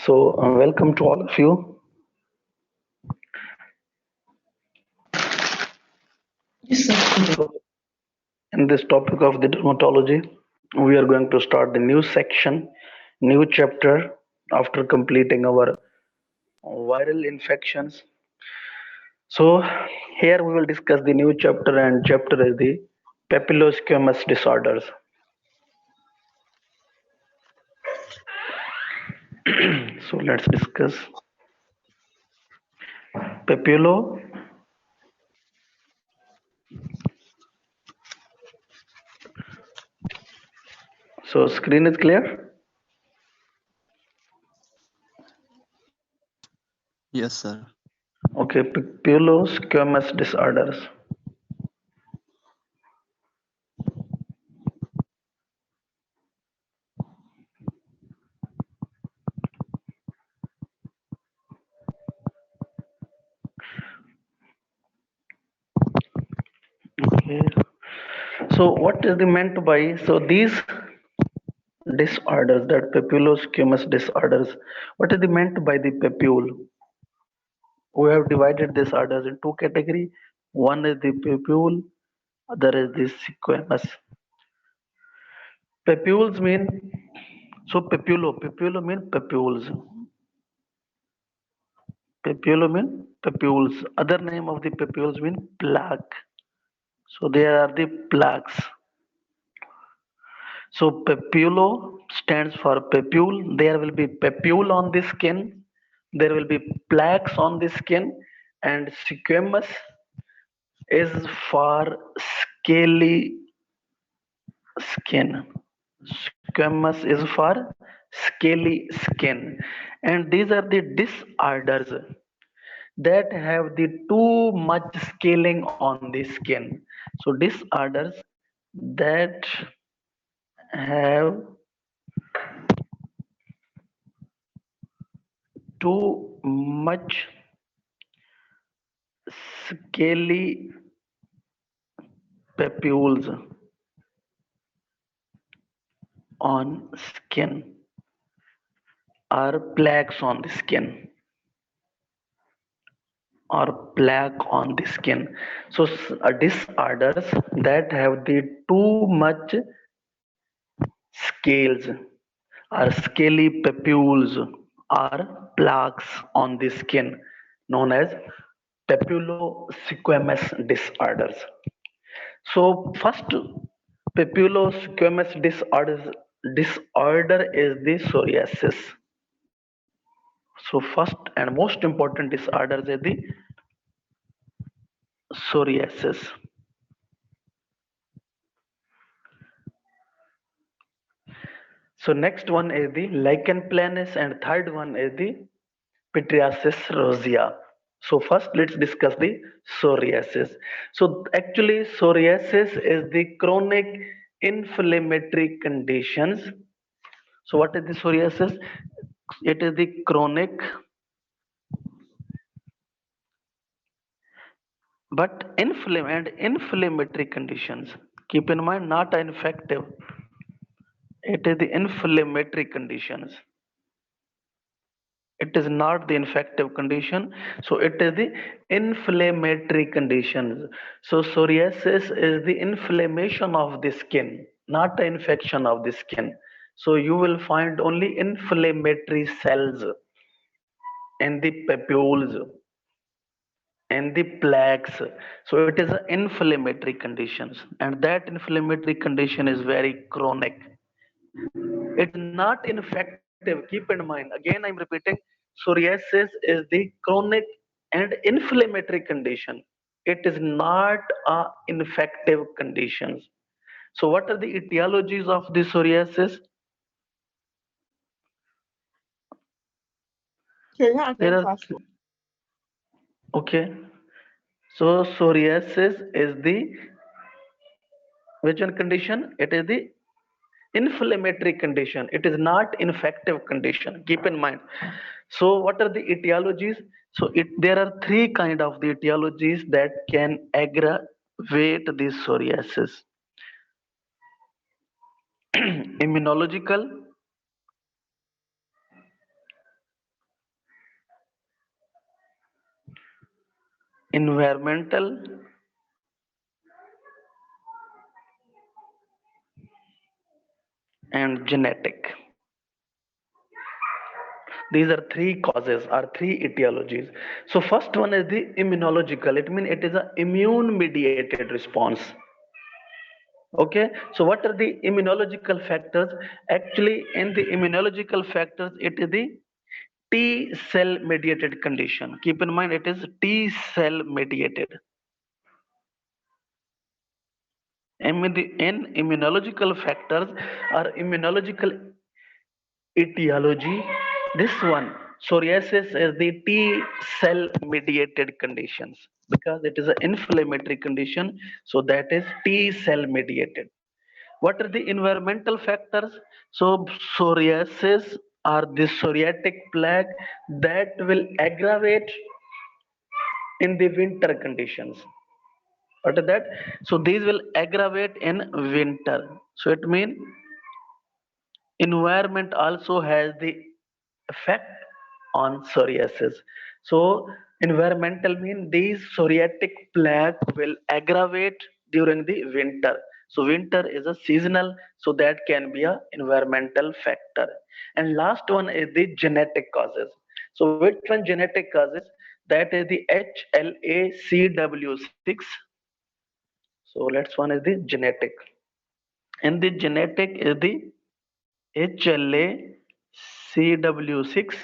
Welcome to all of you. Yes, sir. So, in this topic of the dermatology, we are going to start the new section, new chapter after completing our viral infections. So, here we will discuss the new chapter, and chapter is the papillosquamous disorders. So, let's discuss papillo. So, screen is clear. Yes, sir. Okay, papillosquamous disorders. Okay. So, what is the meant by? So, these disorders, that papillosquamous disorders, what is the meant by the papule? We have divided disorders in two categories. One is the papule, other is the squamous. Papules mean, so papulo mean papules. Papulo mean papules. Other name of the papules mean plaque. So there are the plaques. So papulo stands for papule. There will be papule on the skin. There will be plaques on the skin, and squamous is for scaly skin. Squamous is for scaly skin, and these are the disorders that have the too much scaling on the skin. So disorders that have too much scaly papules on skin or plaques on the skin or plaque on the skin. So disorders that have the too much scales or scaly papules or plaques on the skin known as papulosquamous disorders. So first papulosquamous disorder is the psoriasis. So first and most important disorder is the psoriasis. So next one is the lichen planus, and third one is the pityriasis rosea. So first let's discuss the psoriasis. So actually psoriasis is the chronic inflammatory conditions. So what is the psoriasis? It is the chronic but inflammatory conditions. Keep in mind, not infective. It is the inflammatory conditions. It is not the infective condition. So it is the inflammatory conditions. So psoriasis is the inflammation of the skin, not the infection of the skin. So you will find only inflammatory cells in the papules and the plaques. So it is an inflammatory conditions, and that inflammatory condition is very chronic. It's not infective. Keep in mind, again I'm repeating, psoriasis is the chronic and inflammatory condition. It is not a infective conditions. So what are the etiologies of the psoriasis? There are, okay, so psoriasis is the which one condition? It is the inflammatory condition. It is not infective condition. Keep in mind. So what are the etiologies? So there are three kind of the etiologies that can aggravate this psoriasis. Immunological, environmental and genetic. These are three causes or three etiologies. So first one is the immunological. It means it is an immune mediated response. Okay, so what are the immunological factors? Actually, in the immunological factors, it is the T cell mediated condition. Keep in mind, it is T cell mediated. In immunological factors or immunological etiology, this one, psoriasis is the T cell mediated conditions because it is an inflammatory condition, so that is T cell mediated. What are the environmental factors? So psoriasis or the psoriatic plaque that will aggravate in the winter conditions. What is that? So these will aggravate in winter. So it means environment also has the effect on psoriasis. So environmental mean these psoriatic plaque will aggravate during the winter. So winter is a seasonal, so that can be a environmental factor. And last one is the genetic causes. So which one genetic causes? That is the HLA-CW6. So let's one is the genetic. And the genetic is the HLA-CW6,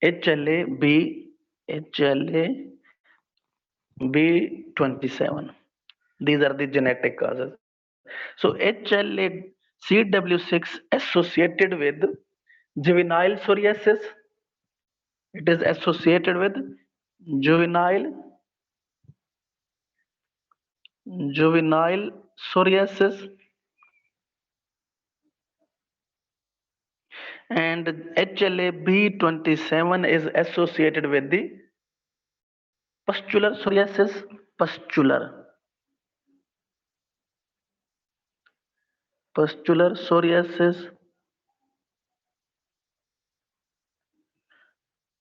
HLA-B, HLA-B27. These are the genetic causes. So HLA-CW6 associated with juvenile psoriasis. It is associated with juvenile juvenile psoriasis, and HLA-B27 is associated with the pustular psoriasis, pustular psoriasis,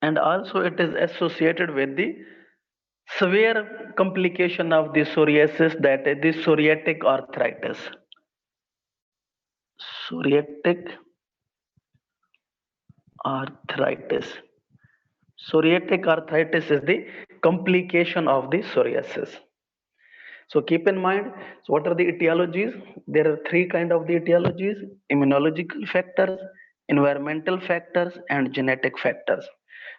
and also it is associated with the severe complication of the psoriasis, that is the psoriatic arthritis. Psoriatic arthritis. Psoriatic arthritis is the complication of the psoriasis. So keep in mind, so what are the etiologies? There are three kind of the etiologies: immunological factors, environmental factors, and genetic factors.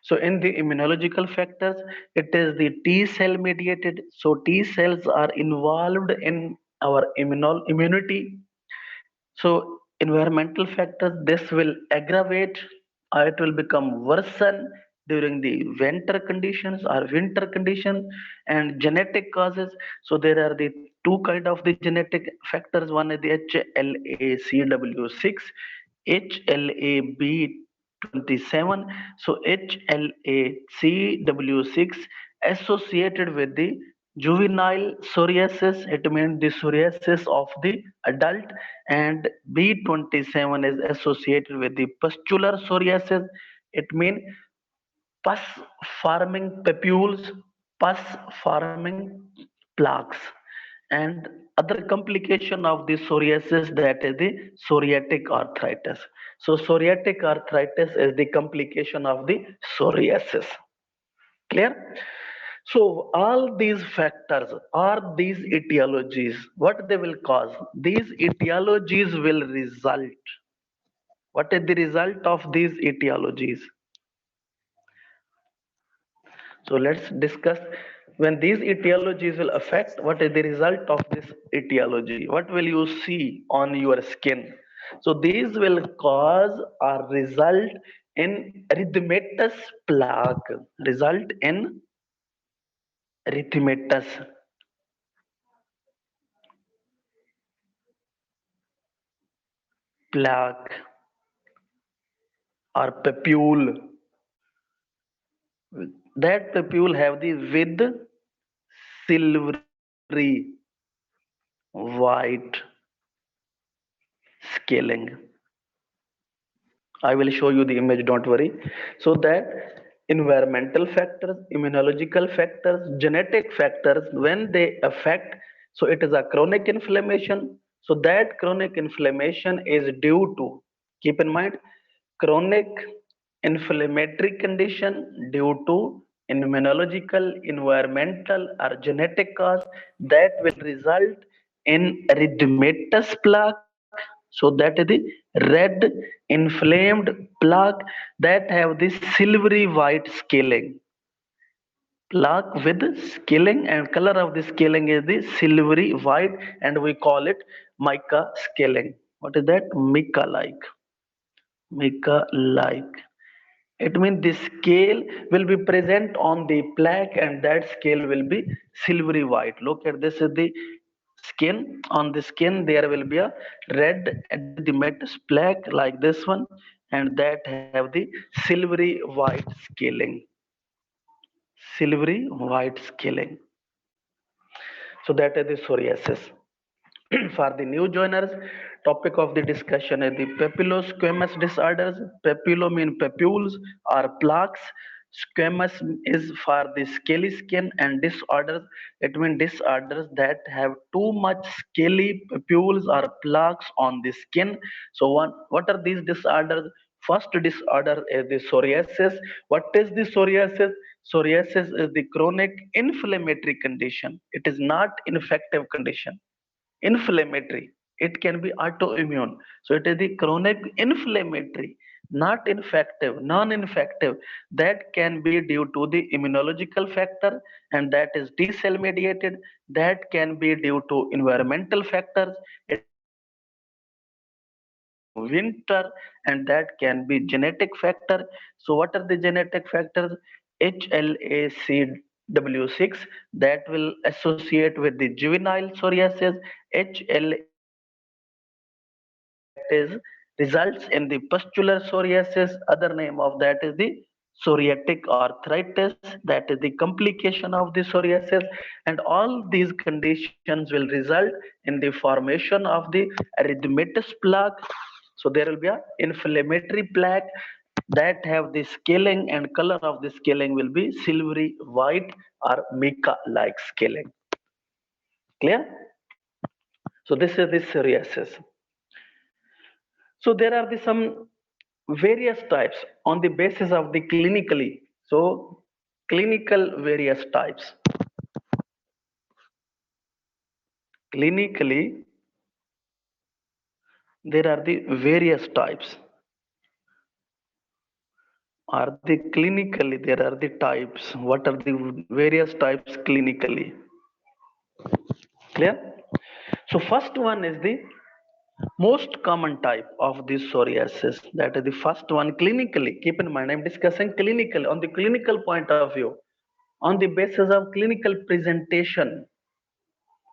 So in the immunological factors, it is the T cell mediated. So T cells are involved in our immunity. So environmental factors, this will aggravate or it will become worsen during the winter conditions, and genetic causes. So there are the two kind of the genetic factors. One is the HLA-CW6, HLA-B27. So HLA-CW6 associated with the juvenile psoriasis, it means the psoriasis of the adult, and B27 is associated with the pustular psoriasis. It means pus forming papules, pus forming plaques, and other complication of the psoriasis, that is the psoriatic arthritis. So psoriatic arthritis is the complication of the psoriasis. Clear? So all these factors or these etiologies, what they will cause? These etiologies will result. What is the result of these etiologies? So let's discuss when these etiologies will affect, what is the result of this etiology? What will you see on your skin? So these will cause or result in erythematous plaque, result in erythematous plaque or papule. That papule have the with silvery white scaling. I will show you the image, don't worry. So that environmental factors, immunological factors, genetic factors, when they affect, so it is a chronic inflammation. So that chronic inflammation is due to, keep in mind, chronic inflammatory condition due to immunological, environmental, or genetic cause that will result in erythematous plaque. So that is the red inflamed plaque that have this silvery white scaling. Plaque with scaling, and color of the scaling is the silvery white, and we call it mica scaling. What is that? Mica like. Mica like. It means the scale will be present on the plaque, and that scale will be silvery white. Look at this is the skin. On the skin there will be a red edematous plaque like this one, and that have the silvery white scaling. Silvery white scaling. So that is the psoriasis. For the new joiners, topic of the discussion is the papillosquamous disorders. Papillo mean papules or plaques. Squamous is for the scaly skin, and disorders, it means disorders that have too much scaly papules or plaques on the skin. So what are these disorders? First disorder is the psoriasis. What is the psoriasis? Psoriasis is the chronic inflammatory condition. It is not infective condition. Inflammatory, it can be autoimmune. So it is the chronic inflammatory, not infective, non-infective, that can be due to the immunological factor, and that is T cell mediated. That can be due to environmental factors. It can be winter, and that can be genetic factor. So what are the genetic factors? HLA-CW6, that will associate with the juvenile psoriasis. HLA-CW6, that is results in the pustular psoriasis. Other name of that is the psoriatic arthritis, that is the complication of the psoriasis. And all these conditions will result in the formation of the erythematous plaque. So there will be a inflammatory plaque that have the scaling, and color of the scaling will be silvery white or mica like scaling. Clear? So this is the psoriasis. So there are the some various types on the basis of the clinically. So clinical various types. Clinically, there are the various types. Are the clinically there are the types? What are the various types clinically? Clear? So first one is the most common type of this psoriasis. That is the first one clinically. Keep in mind, I'm discussing clinical on the clinical point of view, on the basis of clinical presentation,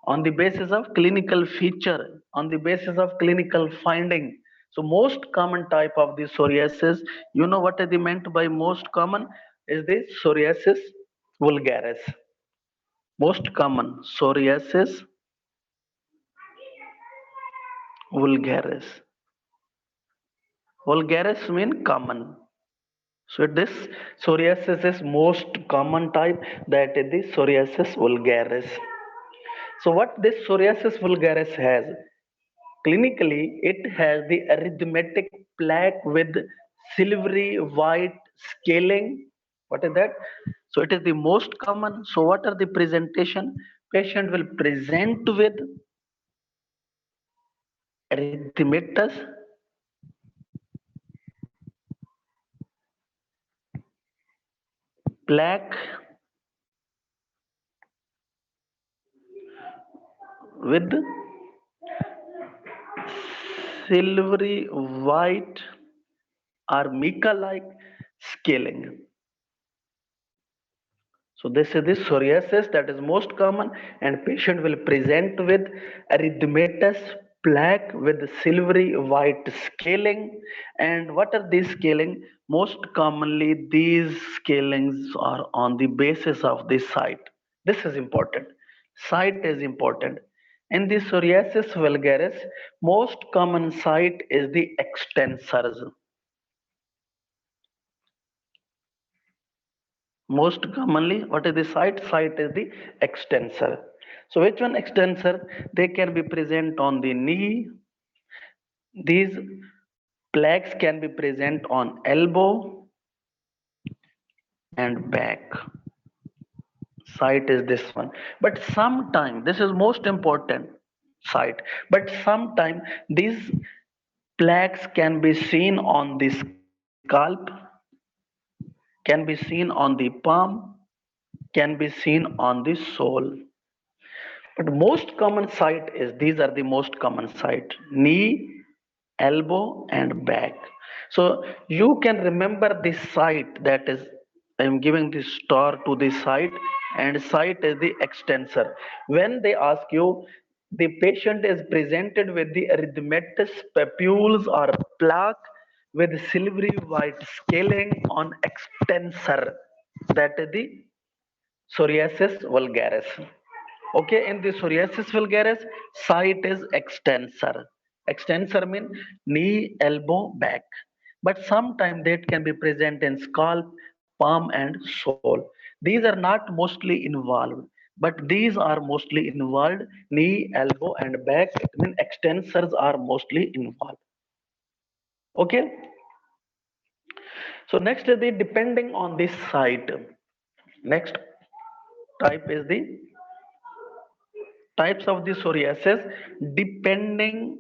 on the basis of clinical feature, on the basis of clinical finding. So most common type of the psoriasis, you know what is the meant by most common, is the psoriasis vulgaris. Most common psoriasis vulgaris. Vulgaris mean common. So this psoriasis is most common type, that is the psoriasis vulgaris. So what this psoriasis vulgaris has? Clinically, it has the erythematic plaque with silvery white scaling. What is that? So it is the most common. So what are the presentation? Patient will present with erythematous plaque with silvery white or mica-like scaling. So this is the psoriasis that is most common, and patient will present with erythematous plaque with silvery white scaling. And what are these scaling? Most commonly, these scalings are on the basis of the site. This is important. Site is important. In the psoriasis vulgaris, most common site is the extensors. Most commonly, what is the site? Site is the extensor. So which one extensor? They can be present on the knee. These plaques can be present on elbow and back. Site is this one. But sometime, this is most important site. But sometime these plaques can be seen on the scalp, can be seen on the palm, can be seen on the sole. But most common site is, these are the most common site: knee, elbow, and back. So you can remember this site, that is, I am giving this star to the site, and site is the extensor. When they ask you, the patient is presented with the erythematous papules or plaque with silvery white scaling on extensor, that is the psoriasis vulgaris. Okay, in the psoriasis vulgaris, site is extensor. Extensor means knee, elbow, back. But sometimes that can be present in scalp, palm, and sole. These are not mostly involved, but these are mostly involved. Knee, elbow, and back. It means extensors are mostly involved. Okay. So next is the depending on the site. Next type is the types of the psoriasis depending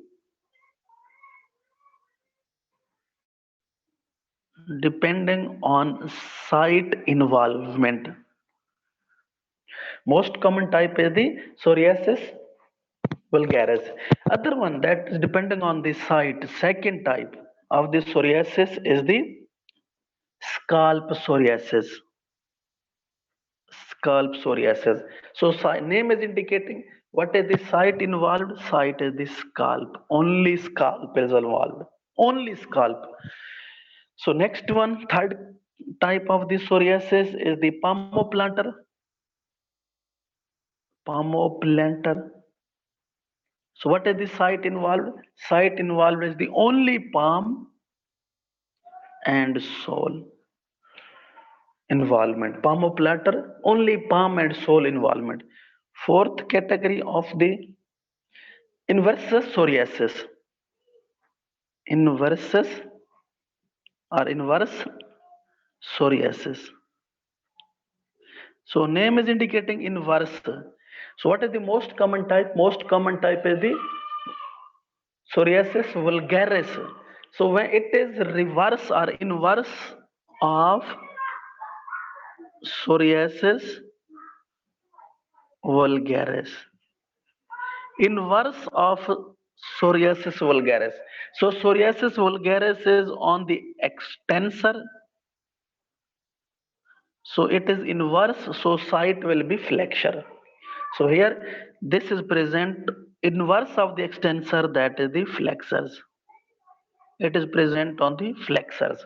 depending on site involvement. Most common type is the psoriasis vulgaris. Other one that is depending on the site. Second type of the psoriasis is the scalp psoriasis. Scalp psoriasis. So name is indicating what is the site involved. Site is the scalp. Only scalp is involved. Only scalp. So next one, third type of the psoriasis is the palmoplantar. Palmoplantar. So what is the site involved? Site involved is the only palm and sole involvement. Palmoplantar, only palm and sole involvement. Fourth category of the inversus psoriasis. Inversus or inverse psoriasis. So name is indicating inverse. So what is the most common type? Most common type is the psoriasis vulgaris. So when it is reverse or inverse of psoriasis vulgaris. Inverse of psoriasis vulgaris. So psoriasis vulgaris is on the extensor. So it is inverse. So site will be flexure. So here this is present inverse of the extensor, that is the flexors. It is present on the flexors.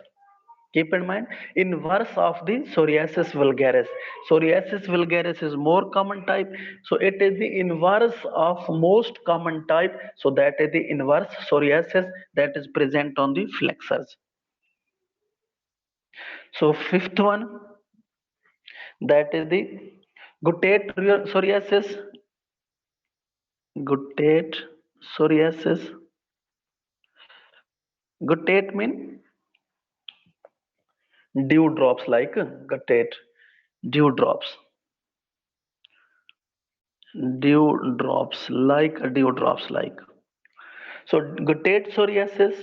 Keep in mind, inverse of the psoriasis vulgaris. Psoriasis vulgaris is more common type, so it is the inverse of most common type. So that is the inverse psoriasis that is present on the flexors. So fifth one, that is the guttate psoriasis. Guttate psoriasis. Guttate mean dewdrops, like guttate, dewdrops, dewdrops like. So guttate psoriasis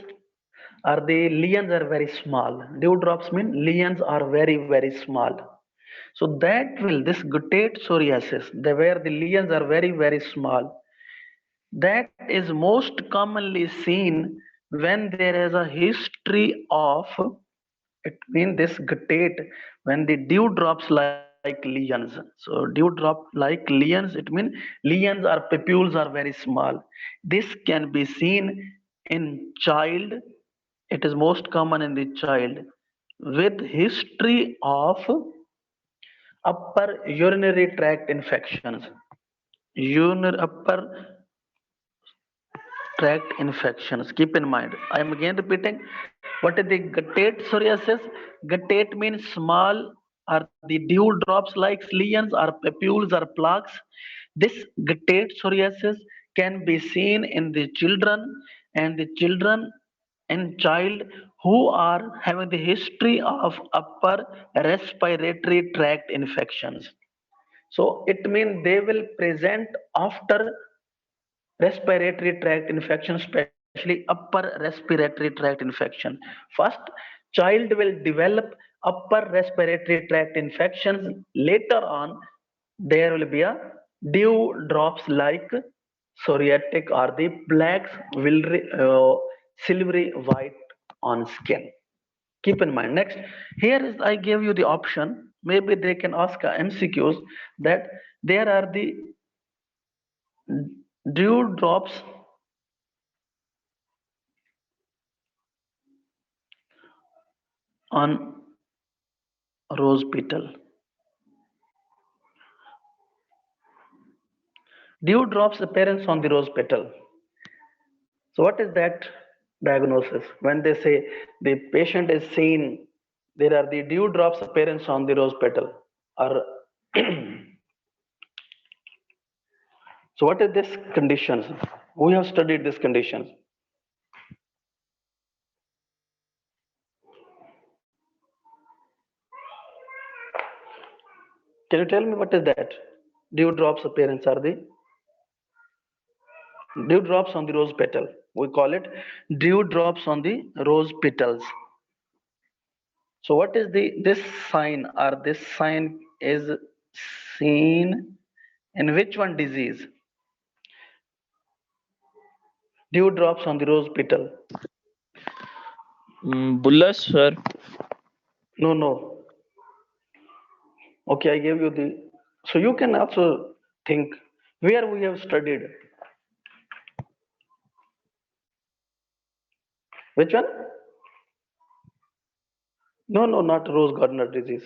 are the lesions are very small. Dewdrops mean lesions are very small. So that will this guttate psoriasis, where the lesions are very small, that is most commonly seen when there is a history of, it means this guttate, when the dewdrops like lesions. So dewdrop like lesions, it means lesions or papules are very small. This can be seen in child. It is most common in the child with history of upper urinary tract infections. Upper tract infections. Keep in mind, I am again repeating, what is the guttate psoriasis? Guttate means small are the dewdrops like lesions or papules or plaques. This guttate psoriasis can be seen in the children and the children and child who are having the history of upper respiratory tract infections. So it means they will present after respiratory tract infection, especially upper respiratory tract infection. First, child will develop upper respiratory tract infections. Later on, there will be a dew drops like psoriatic or the plaques will silvery white on skin. Keep in mind. Next, here is I gave you the option. Maybe they can ask MCQs that there are the dew drops on rose petal. Dew drops appearance on the rose petal. So what is that diagnosis? When they say the patient is seen, there are the dew drops appearance on the rose petal. Or so what is this conditions? We have studied these conditions. Can you tell me what is that? Dew drops appearance are the dew drops on the rose petal. We call it dew drops on the rose petals. So what is the this sign or this sign is seen in which one disease? Dew drops on the rose petal. Bullous, sir. No, no. Okay, I gave you the. So you can also think where we have studied. Which one? No, no, not rose gardener disease.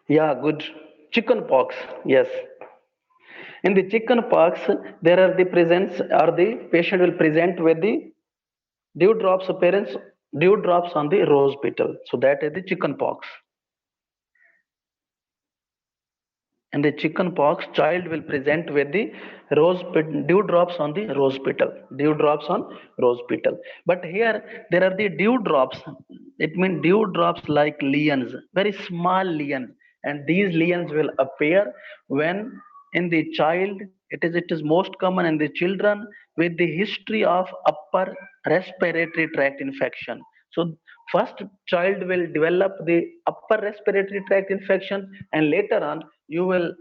Yeah, good. Chicken pox. Yes. In the chicken pox, there are the presence or the patient will present with the dewdrops appearance, dewdrops on the rose petal. So that is the chicken pox. In the chicken pox, child will present with the dewdrops on the rose petal. Dewdrops on rose petal. But here there are the dewdrops. It means dewdrops like lesions, very small lesions, and these lesions will appear when in the child. It is most common in the children with the history of upper respiratory tract infection. So first child will develop the upper respiratory tract infection, and later on you will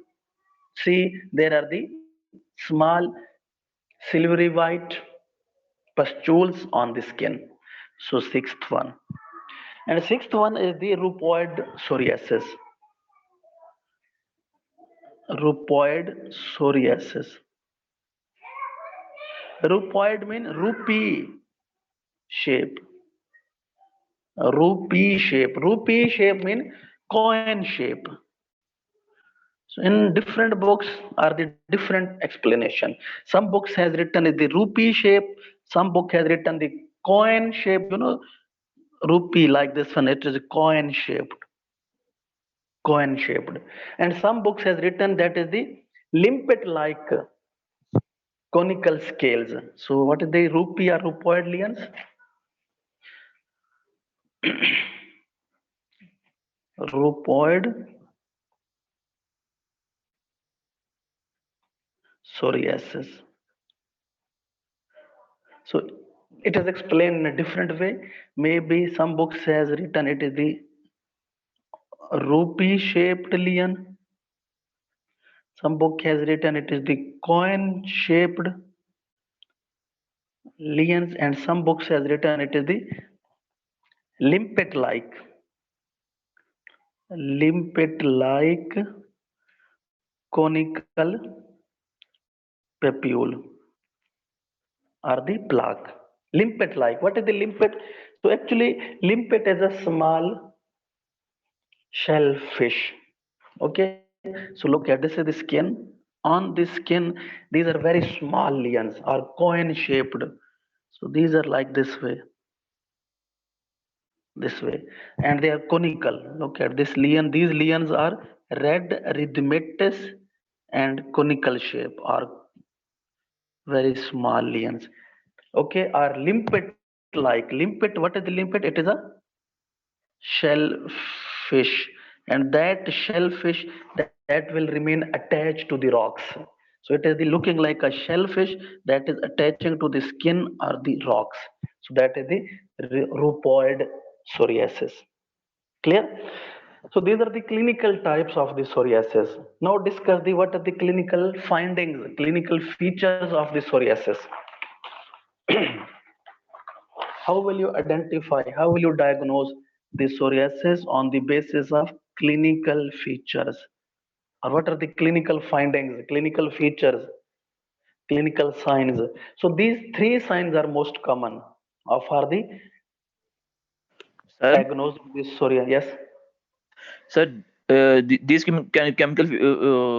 see there are the small silvery white pustules on the skin. So sixth one. And sixth one is the rheumatoid psoriasis. Rheumatoid psoriasis. Rheumatoid mean rupee shape. Rupee shape. Rupee shape mean coin shape. So in different books are the different explanation. Some books has written is the rupee shape. Some book has written the coin shape. Rupee like this one. It is coin shaped. Coin shaped. And some books has written that is the limpet like conical scales. So what is the rupee or rhupoid lions? Rhupoid psoriasis. So it is explained in a different way. Maybe some books has written it is the rupee shaped lion. Some book has written it is the coin shaped lions, and some books has written it is the limpet like conical papule or the plaque. Limpet like. What is the limpet? So actually limpet is a small shellfish. Okay, so look at this is the skin. On this skin, these are very small lions or coin shaped. So these are like this way. this way, and they are conical. Look at this leon. These leons are red erythematous and conical shape, or very small leons. Okay, are limpet like. Limpet, what is the limpet? It is a shellfish, and that shellfish that will remain attached to the rocks. So it is the looking like a shellfish that is attaching to the skin or the rocks. So that is the rhupoid psoriasis. Clear? So these are the clinical types of the psoriasis. Now discuss the what are the clinical findings, clinical features of the psoriasis. How will you identify, how will you diagnose the psoriasis on the basis of clinical features? Or what are the clinical findings, clinical features, clinical signs? So these three signs are most common of are the Sir, diagnosed with psoriasis. Yes. sir, these chemical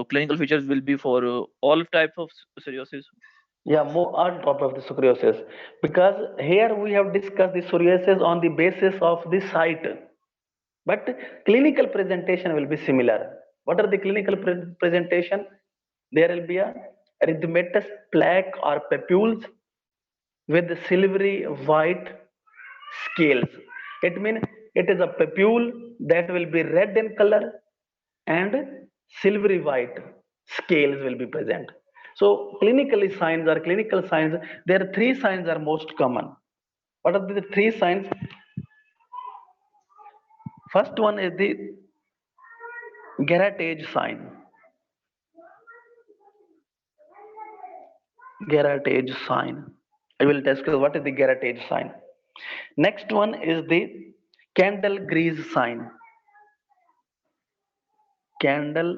clinical features will be for all types of psoriasis. Yeah, more on top of the psoriasis, because here we have discussed the psoriasis on the basis of the site, but clinical presentation will be similar. What are the clinical presentation? There will be a erythematous plaque or papules with silvery white scales. It means it is a papule that will be red in color and silvery white scales will be present. So clinically signs or clinical signs, there are three signs are most common. What are the three signs? First one is the Geratage sign. Geratage sign. I will discuss what is the Geratage sign. Next one is the candle grease sign. Candle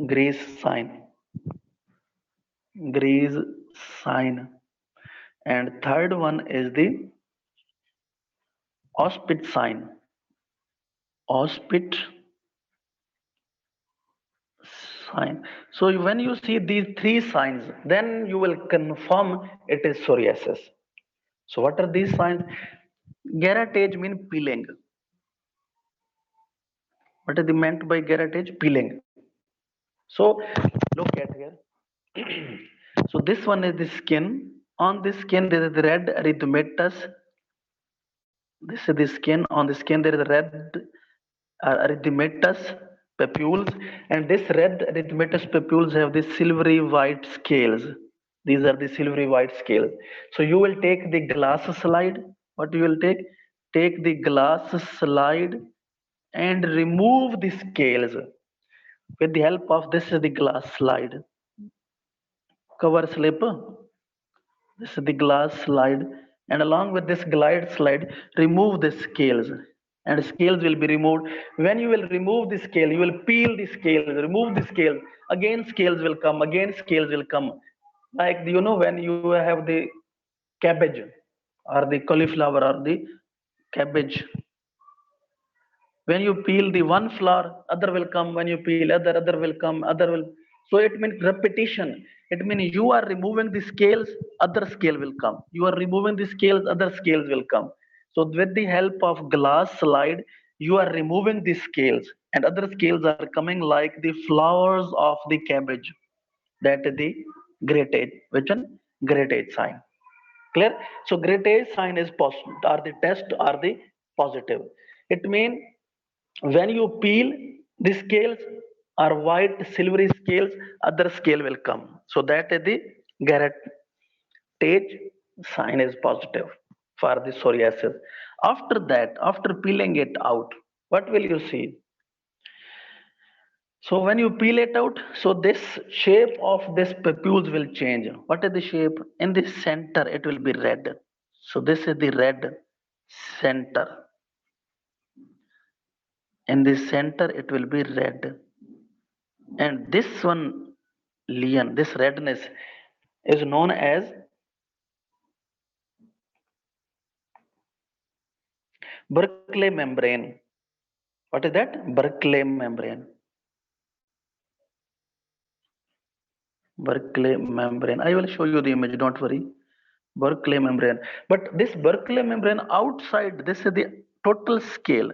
grease sign. Grease sign. And third one is the auspit sign. Auspit sign. So when you see these three signs, then you will confirm it is psoriasis. So what are these signs? Geratage mean peeling. What is the meant by geratage? Peeling. So look at here. So this one is the skin. On the skin there is the red erythematous. This is the skin. On the skin there is red erythematous papules, and this red erythematous papules have the silvery white scales. These are the silvery white scales. So you will take the glass slide. What you will take? Take the glass slide and remove the scales with the help of this is the glass slide cover slip. This is the glass slide, and along with this glide slide, remove the scales, and scales will be removed. When you will remove the scale, you will peel the scales, remove the scales. Again, scales will come. Again, scales will come. Like when you have the cabbage or the cauliflower or the cabbage, when you peel the one flower, other will come. When you peel other will come, other will. So it means repetition. It means you are removing the scales, other scale will come. You are removing the scales, other scales will come. So with the help of glass slide, you are removing the scales, and other scales are coming like the flowers of the cabbage. That is the grattage. Which one? Grattage sign. Clear? So grattage sign is positive, or the test or the positive. It means when you peel, the scales are white silvery scales, other scale will come. So that is the Geratage sign is positive for the psoriasis. After that, after peeling it out, what will you see? So when you peel it out, so this shape of this papules will change. What is the shape? In the center it will be red. So this is the red center. In the center it will be red, and this one leon, this redness is known as Berkeley membrane. What is that? Berkeley membrane. Berkeley membrane. I will show you the image, don't worry. Berkeley membrane. But this Berkeley membrane outside, this is the total scale.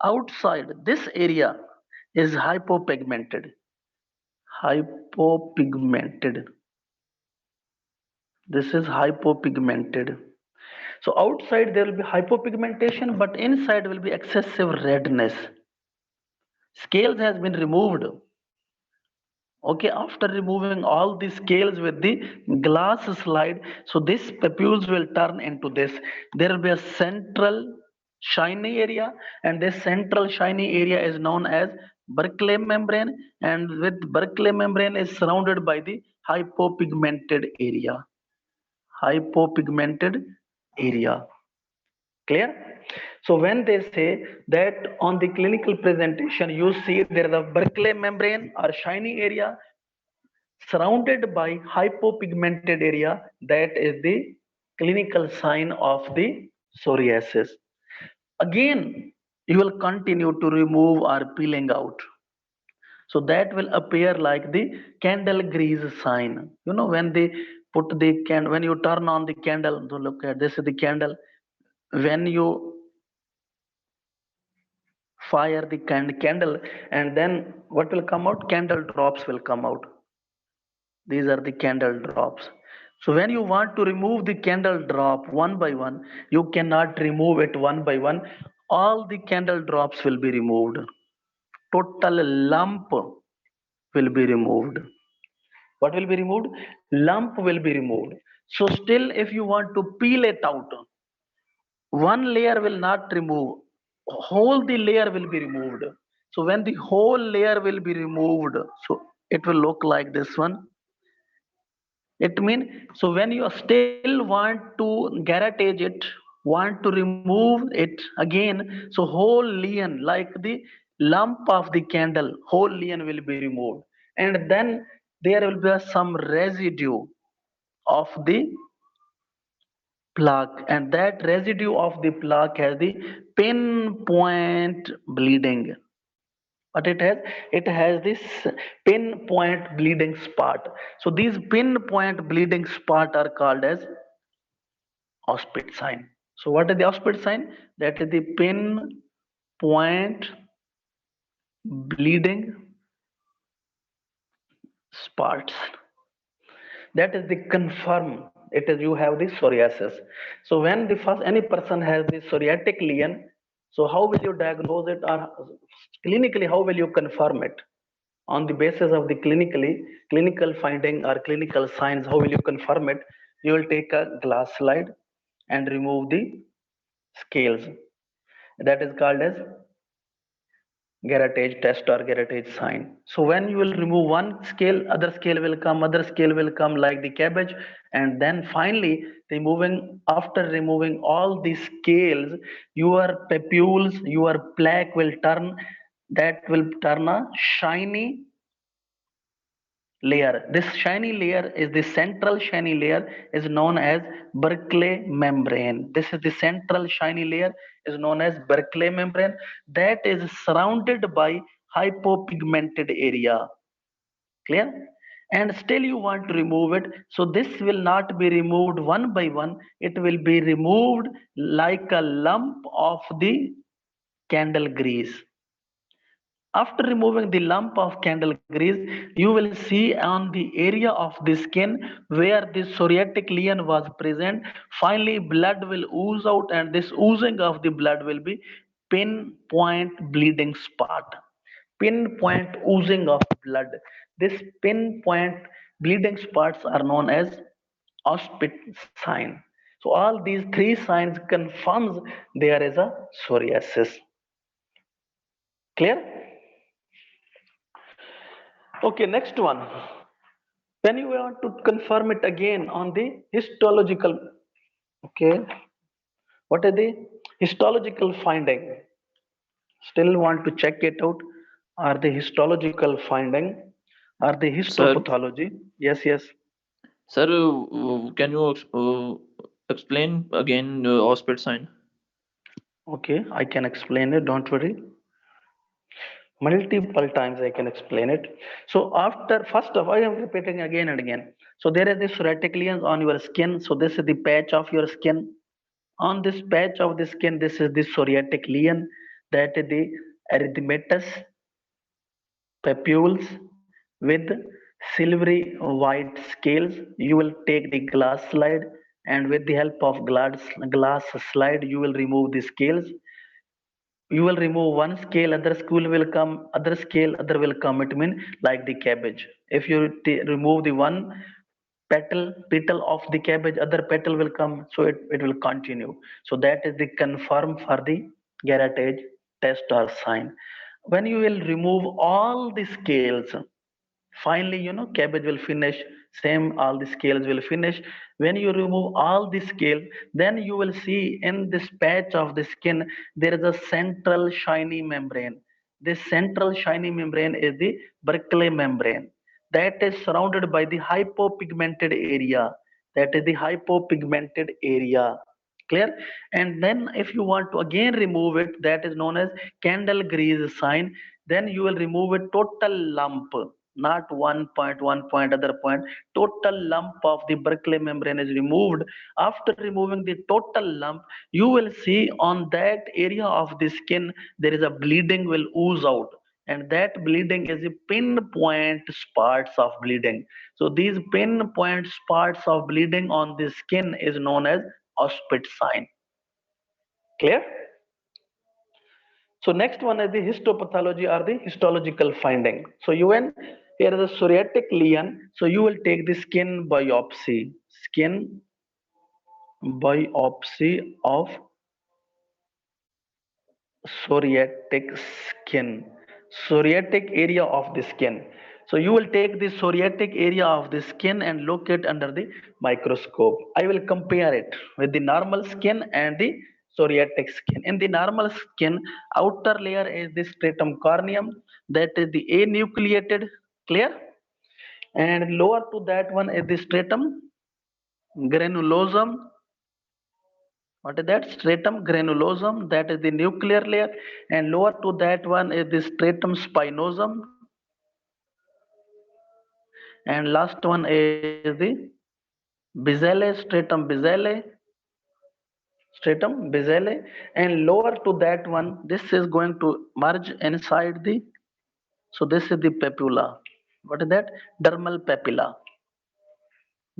Outside this area is hypopigmented. Hypopigmented. This is hypopigmented. So outside there will be hypopigmentation, but inside will be excessive redness. Scales has been removed. Okay, after removing all the scales with the glass slide, so this papules will turn into this. There will be a central shiny area, and this central shiny area is known as Berkeley membrane, and with Berkeley membrane is surrounded by the hypopigmented area. Hypopigmented area. Clear? So when they say that on the clinical presentation you see there is a Berkeley membrane or shiny area surrounded by hypopigmented area, that is the clinical sign of the psoriasis. Again, you will continue to remove or peeling out, so that will appear like the candle grease sign. You know, when they put the candle, when you turn on the candle, so look at this is the candle. When you fire the candle, and then what will come out? Candle drops will come out. These are the candle drops. So when you want to remove the candle drop one by one, you cannot remove it one by one. All the candle drops will be removed. Total lump will be removed. What will be removed? Lump will be removed. So still if you want to peel it out, one layer will not remove. Whole the layer will be removed. So when the whole layer will be removed, so it will look like this one. It means, so when you still want to geratage it, want to remove it again, so whole lean like the lump of the candle, whole lean will be removed, and then there will be some residue of the plaque, and that residue of the plaque has the pinpoint bleeding. But it has this pinpoint bleeding spot. So these pinpoint bleeding spot are called as Auspit sign. So what is the Auspit sign? That is the pinpoint bleeding spots. That is the confirm. It is, you have the psoriasis. So when the first any person has the psoriatic lesion, so how will you diagnose it, or clinically how will you confirm it? On the basis of the clinical finding or clinical signs, how will you confirm it? You will take a glass slide and remove the scales. That is called as Geratage test or Geratage sign. So when you will remove one scale, other scale will come, other scale will come like the cabbage, and then finally removing, after removing all the scales, your papules, your plaque will turn, that will turn a shiny layer. This shiny layer is the central shiny layer, is known as Berkeley membrane. This is the central shiny layer, is known as Berkeley membrane, that is surrounded by hypopigmented area. Clear? And still you want to remove it, so this will not be removed one by one, it will be removed like a lump of the candle grease. After removing the lump of candle grease, you will see on the area of the skin where the psoriatic lesion was present, finally blood will ooze out, and this oozing of the blood will be pinpoint bleeding spot. Pinpoint oozing of blood. This pinpoint bleeding spots are known as Auspit sign. So all these three signs confirms there is a psoriasis. Clear? Okay, next one. When you want to confirm it again on the histological, okay, what are the histological finding? Still want to check it out. Are the histological finding? Are the Sir, histopathology? Yes, yes. sir, can you explain again Auspit sign? Okay, I can explain it. Don't worry. multiple times I can explain it. So after, first of all, I am repeating again and again. So there is this psoriatic lesions on your skin. So this is the patch of your skin. On this patch of the skin, this is the psoriatic lesion, that is the erythematous papules with silvery white scales. You will take the glass slide, and with the help of glass slide, you will remove the scales. You will remove one scale, other school will come, other scale, other will come. It means like the cabbage. If you remove the one petal of the cabbage, other petal will come, so it will continue. So that is the confirm for the Geratage test or sign. When you will remove all the scales, finally, cabbage will finish, same all the scales will finish. When you remove all the scale, then you will see in this patch of the skin there is a central shiny membrane. This central shiny membrane is the Berkeley membrane, that is surrounded by the hypopigmented area. That is the hypopigmented area. Clear? And then if you want to again remove it, that is known as candle grease sign. Then you will remove a total lump, not 1 point, other point. Total lump of the Berkeley membrane is removed. After removing the total lump, you will see on that area of the skin there is a bleeding will ooze out, and that bleeding is a pinpoint spots of bleeding. So these pinpoint spots of bleeding on the skin is known as Auspitz sign. Clear? So next one is the histopathology or the histological finding. So here is a psoriatic lesion. So you will take the skin biopsy of psoriatic skin, psoriatic area of the skin. So you will take the psoriatic area of the skin and look it under the microscope. I will compare it with the normal skin and the psoriatic skin. In the normal skin, outer layer is the stratum corneum, that is the anucleated. Clear? And lower to that one is the stratum granulosum. What is that? Stratum granulosum, that is the nuclear layer, and lower to that one is the stratum spinosum, and last one is the stratum basale, and lower to that one, this is going to merge inside the. So this is the papilla. What is that? Dermal papilla.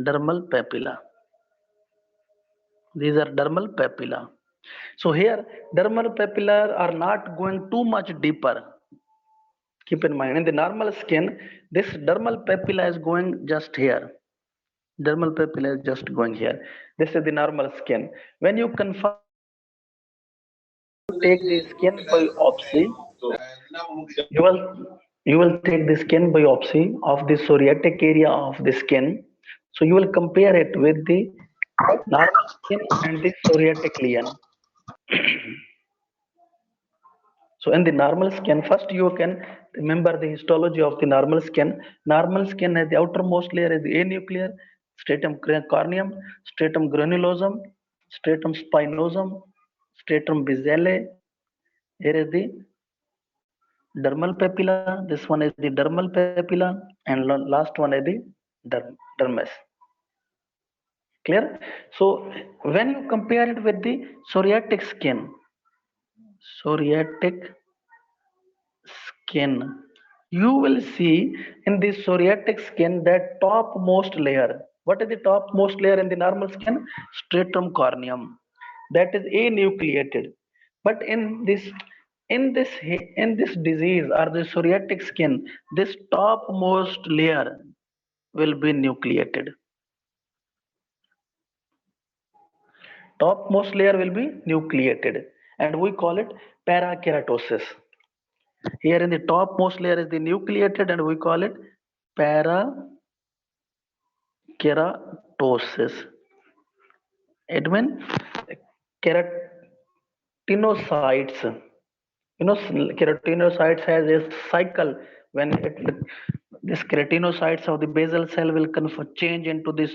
Dermal papilla. These are dermal papilla. So here, dermal papilla are not going too much deeper. Keep in mind, in the normal skin, this dermal papilla is going just here. Dermal papilla is just going here. This is the normal skin. When you confirm, take the skin biopsy, you will take the skin biopsy of the psoriatic area of the skin. So you will compare it with the normal skin and the psoriatic lesion. So in the normal skin, first you can remember the histology of the normal skin. Normal skin has the outermost layer is the anuclear, stratum corneum, stratum granulosum, stratum spinosum, stratum basale. Here is the dermal papilla. This one is the dermal papilla, and last one is the dermis. Clear? So when you compare it with the psoriatic skin, you will see in the psoriatic skin that topmost layer. What is the topmost layer in the normal skin? Stratum corneum, that is anucleated. But in this disease or the psoriatic skin, this topmost layer will be nucleated. Topmost layer will be nucleated, and we call it parakeratosis. Here in the topmost layer is the nucleated, and we call it parakeratosis. It means keratinocytes. Keratinocytes has a cycle. When this keratinocytes of the basal cell will change into this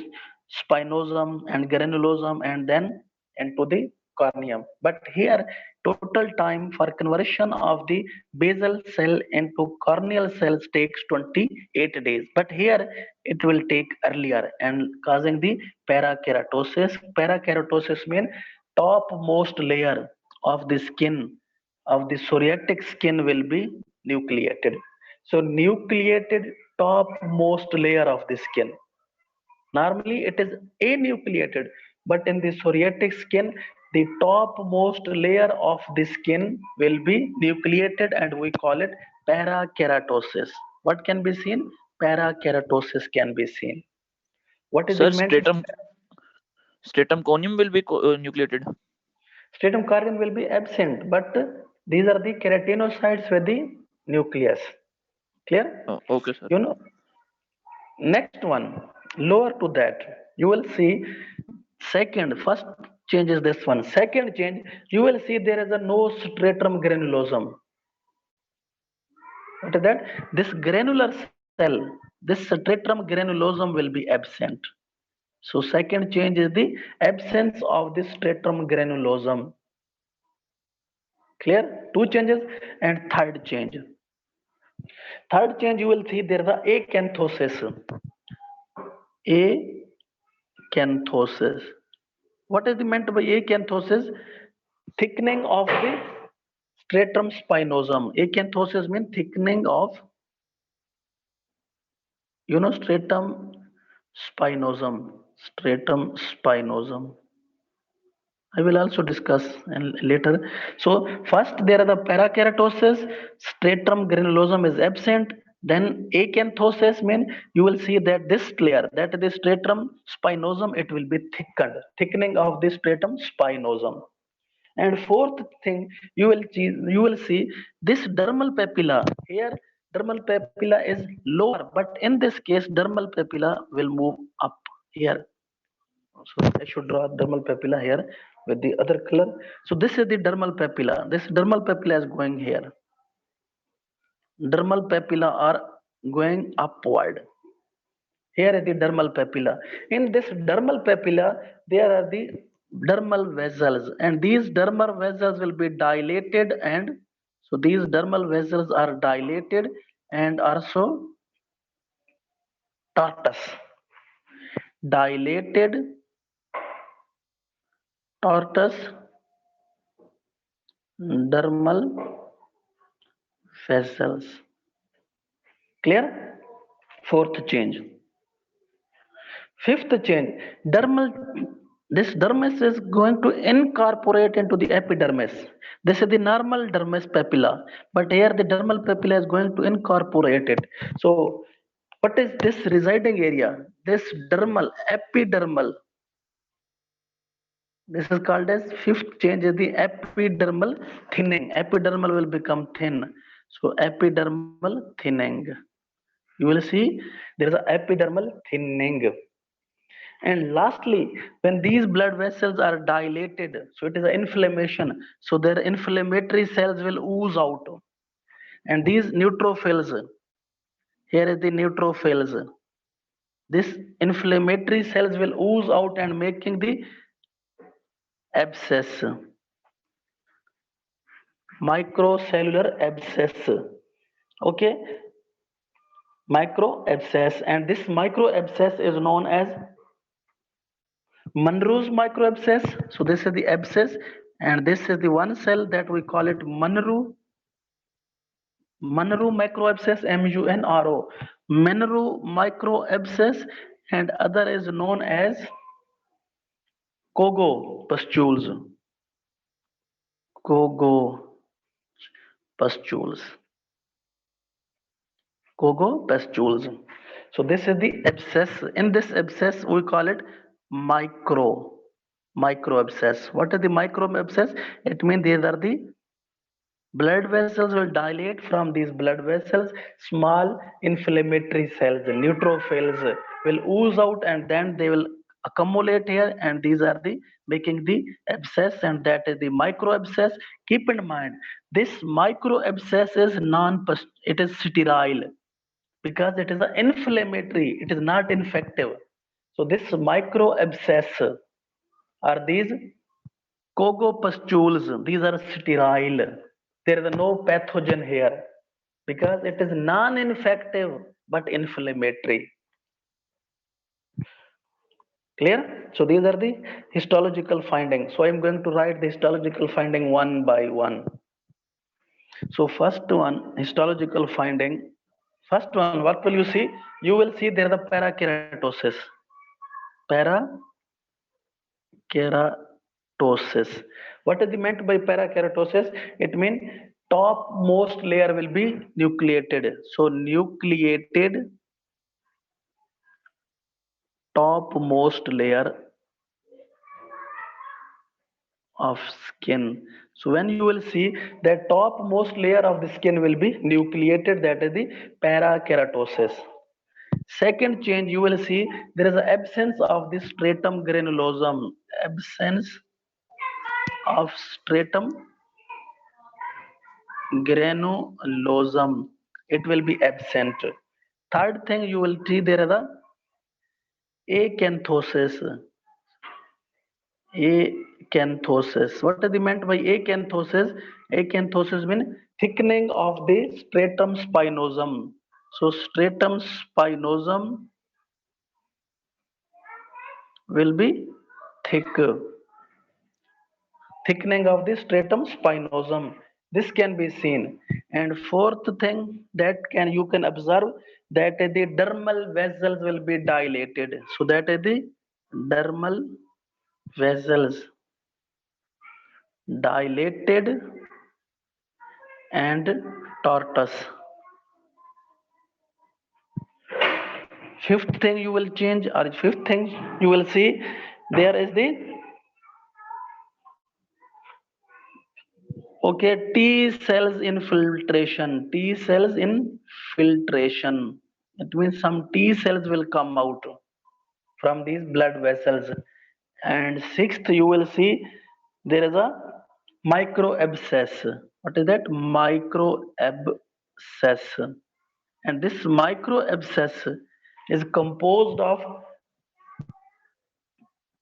spinosum and granulosum, and then into the corneum. But here total time for conversion of the basal cell into corneal cells takes 28 days. But here it will take earlier and causing the parakeratosis. Parakeratosis means topmost layer of the skin of the psoriatic skin will be nucleated. So nucleated topmost layer of the skin. Normally it is anucleated, but in the psoriatic skin, the topmost layer of the skin will be nucleated and we call it parakeratosis. What can be seen? Parakeratosis can be seen. What is the Sir, meant? stratum corneum will be nucleated. Stratum corneum will be absent, but these are the keratinocytes with the nucleus. Clear? Okay, sir. You know, next one, lower to that, you will see first change is this one. Second change, you will see there is a no stratum granulosum. What is that? This granular cell, this stratum granulosum will be absent. So second change is the absence of the stratum granulosum. Clear? Two changes. And third change. Third change, you will see there is a acanthosis. Acanthosis. What is meant by acanthosis? Thickening of the stratum spinosum. Acanthosis means thickening of, stratum spinosum. Stratum spinosum. I will also discuss later. So first there are the parakeratosis, stratum granulosum is absent. Then acanthosis means you will see that this layer, that is the stratum spinosum, it will be thickened, thickening of the stratum spinosum. And fourth thing, you will see this dermal papilla. Here dermal papilla is lower, but in this case dermal papilla will move up here. So I should draw dermal papilla here with the other color. So this is the dermal papilla. This dermal papilla is going here. Dermal papilla are going upward. Here is the dermal papilla. In this dermal papilla, there are the dermal vessels, and these dermal vessels will be dilated, and so these dermal vessels are dilated and also tortuous. Dilated, tortuous, dermal vessels. Clear? Fourth change. Fifth change, this dermis is going to incorporate into the epidermis. This is the normal dermis papilla, but here the dermal papilla is going to incorporate it. So, what is this residing area? This dermal, epidermal. This is called as fifth change is the epidermal thinning. Epidermal will become thin. So, epidermal thinning. You will see there is an epidermal thinning. And lastly, when these blood vessels are dilated, so it is an inflammation, so their inflammatory cells will ooze out. And these neutrophils, here is the neutrophils. This inflammatory cells will ooze out and making the abscess, microcellular abscess. Okay, micro abscess, and this micro abscess is known as Monroe's microabscess. So this is the abscess, and this is the one cell that we call it Monroe microabscess, MUNRO. Monroe microabscess, and other is known as Kogo pustules. Kogo pustules. Kogo pustules. So this is the abscess. In this abscess, we call it micro abscess. What is the micro abscess? It means these are the blood vessels will dilate. From these blood vessels, small inflammatory cells, neutrophils will ooze out, and then they will accumulate here, and these are the making the abscess, and that is the micro abscess. Keep in mind, this micro abscess is it is sterile because it is an inflammatory, it is not infective. So this micro abscess are these Cogopustules, these are sterile. There is no pathogen here because it is non-infective but inflammatory. Clear? So these are the histological findings. So I'm going to write the histological finding one by one. So first one, histological finding. First one, what will you see? You will see there is a parakeratosis. Parakeratosis. What is meant by parakeratosis? It means topmost layer will be nucleated. So nucleated topmost layer of skin. So when you will see that topmost layer of the skin will be nucleated, that is the parakeratosis. Second change you will see there is an absence of the stratum granulosum. Absence of stratum granulosum. It will be absent. Third thing you will see there is a acanthosis. Acanthosis. What is meant by acanthosis? Acanthosis means thickening of the stratum spinosum. So stratum spinosum will be thick. Thickening of the stratum spinosum. This can be seen. And fourth thing that you can observe that the dermal vessels will be dilated. So that is the dermal vessels dilated and tortoise. Fifth thing you will change, or fifth thing you will see, there is the T cells infiltration. T cells infiltration. It means some T cells will come out from these blood vessels. And sixth, you will see there is a micro abscess. What is that? Micro abscess. And this micro abscess is composed of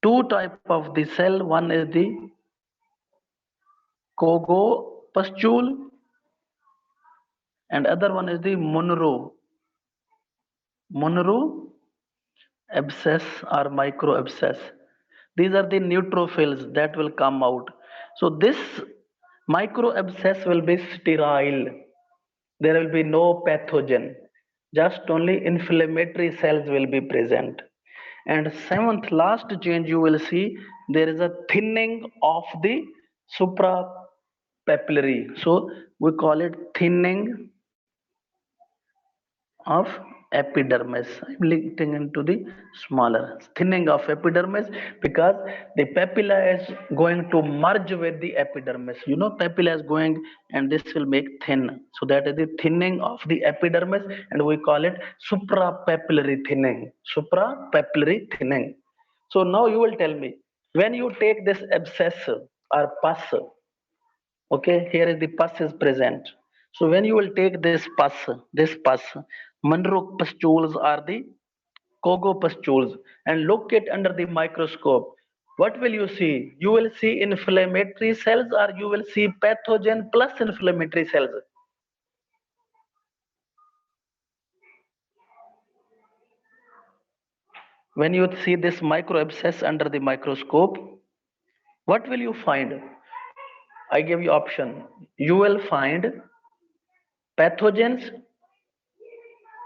two type of the cell. One is the cogopustule and other one is the Monro abscess or micro abscess. These are the neutrophils that will come out. So this micro abscess will be sterile. There will be no pathogen. Just only inflammatory cells will be present. And seventh, last change you will see there is a thinning of the suprapapillary. So we call it thinning of epidermis. I'm linking into the smaller thinning of epidermis because the papilla is going to merge with the epidermis. You know, papilla is going and this will make thin. So that is the thinning of the epidermis and we call it suprapapillary thinning. Suprapapillary thinning. So now you will tell me when you take this abscess or pus, okay, here is the pus is present. So when you will take this pus, Monro pustules are the cogopustules and look it under the microscope. What will you see? You will see inflammatory cells or you will see pathogen plus inflammatory cells. When you see this micro abscess under the microscope, what will you find? I give you option. You will find pathogens.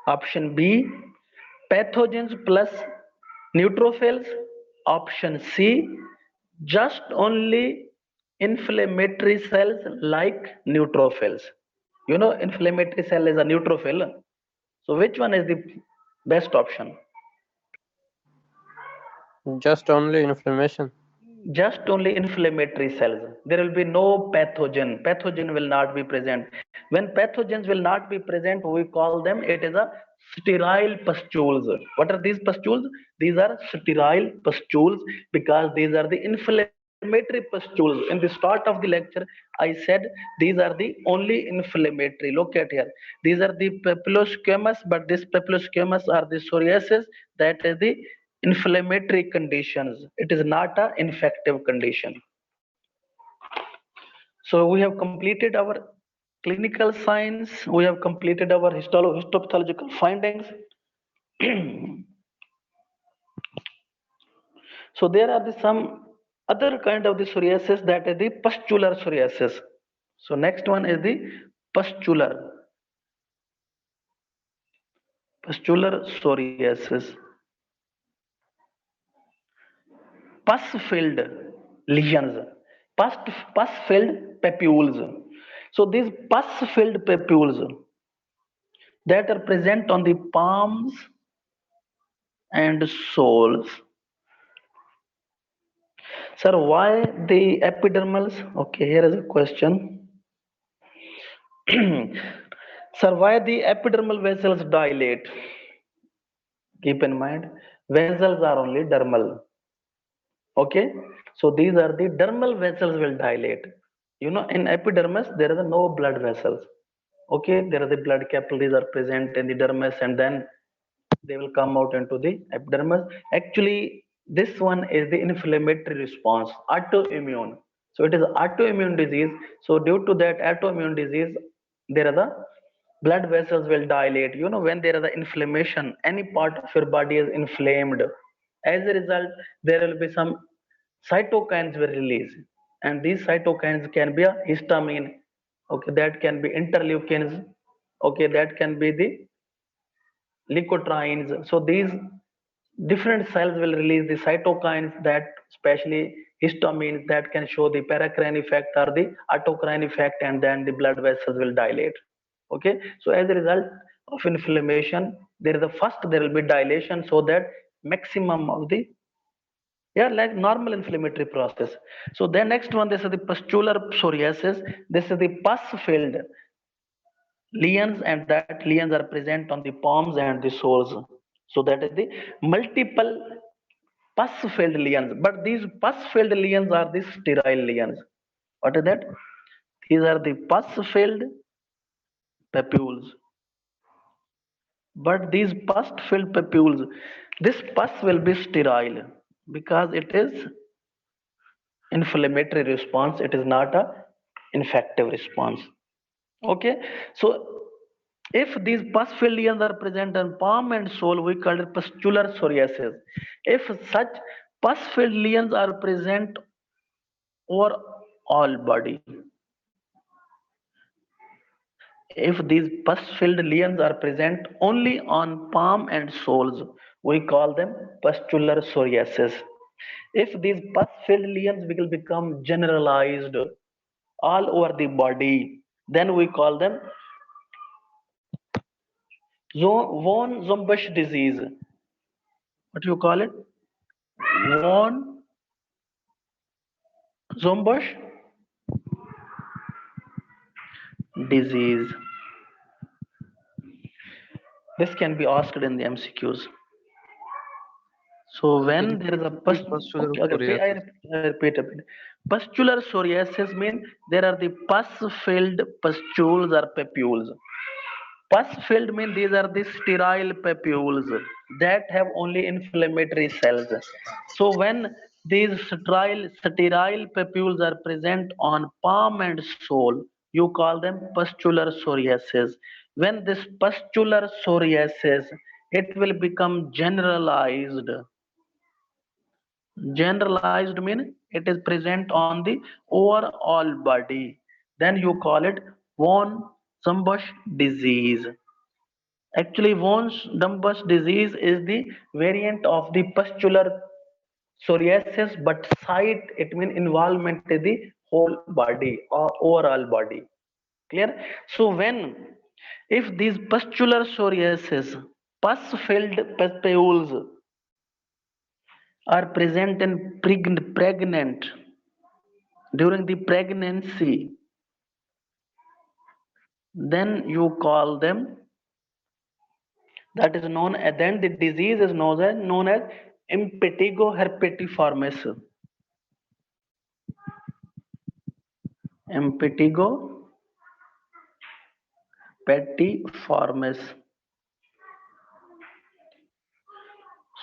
Option B, pathogens plus neutrophils. Option C, just only inflammatory cells like neutrophils. You know, inflammatory cell is a neutrophil. So which one is the best option? Just only inflammation. Just only inflammatory cells. There will be no pathogen. Pathogen will not be present. When pathogens will not be present, we call them, it is a sterile pustules. What are these pustules? These are sterile pustules because these are the inflammatory pustules. In the start of the lecture, I said these are the only inflammatory. Look at here. These are the papillosquamous, but this papillosquamous are the psoriasis. That is the inflammatory conditions. It is not a infective condition. So we have completed our clinical science, we have completed our histopathological findings. So there are some other kind of the psoriasis, that is the pustular psoriasis. So next one is the pustular psoriasis. Pus-filled lesions, pus-filled papules. So these pus-filled papules that are present on the palms and soles. Sir, why the epidermals? Okay, here is a question. Sir, why the epidermal vessels dilate? Keep in mind, vessels are only dermal. Okay, so these are the dermal vessels will dilate. You know, in epidermis there is no blood vessels. Okay, there are the blood capillaries are present in the dermis, and then they will come out into the epidermis. Actually, this one is the inflammatory response, autoimmune. So it is autoimmune disease. So due to that autoimmune disease, there are the blood vessels will dilate. You know, when there is the inflammation, any part of your body is inflamed. As a result, there will be some cytokines will release, and these cytokines can be a histamine. Okay, that can be interleukins. Okay, that can be the leukotrienes. So these different cells will release the cytokines, that especially histamines, that can show the paracrine effect or the autocrine effect, and then the blood vessels will dilate. Okay, so as a result of inflammation, there is a first there will be dilation, so that maximum of the, yeah, like normal inflammatory process. So then next one, this is the pustular psoriasis. This is the pus filled lesions, and that lesions are present on the palms and the soles. So that is the multiple pus filled lesions, but these pus filled lesions are the sterile lesions. What is that? These are the pus filled papules, but these pus filled papules, this pus will be sterile because it is inflammatory response, it is not a infective response. Okay, so if these pus filled lesions are present on palm and sole, we call it pustular psoriasis. If such pus filled lesions are present over all body, if these pus filled lesions are present only on palm and soles, we call them pustular psoriasis. If these pus filled lesions will become generalized all over the body, then we call them von Zombush disease. What do you call it? Von Zombush disease. This can be asked in the MCQs. So when there is a Pustular psoriasis. I repeat a bit. Pustular psoriasis means there are the pus-filled pustules or papules. Pus-filled means these are the sterile papules that have only inflammatory cells. So when these sterile papules are present on palm and sole, you call them pustular psoriasis. When this pustular psoriasis, it will become generalized. Generalized mean it is present on the overall body. Then you call it von Zombush disease. Actually, von Zombush disease is the variant of the pustular psoriasis, but site it means involvement in the whole body or overall body. Clear? So when if these pustular psoriasis, pus-filled papules are present in pregnant during the pregnancy, then you call them, that is known as, then the disease is known as impetigo herpetiformis. Impetigo petiformis.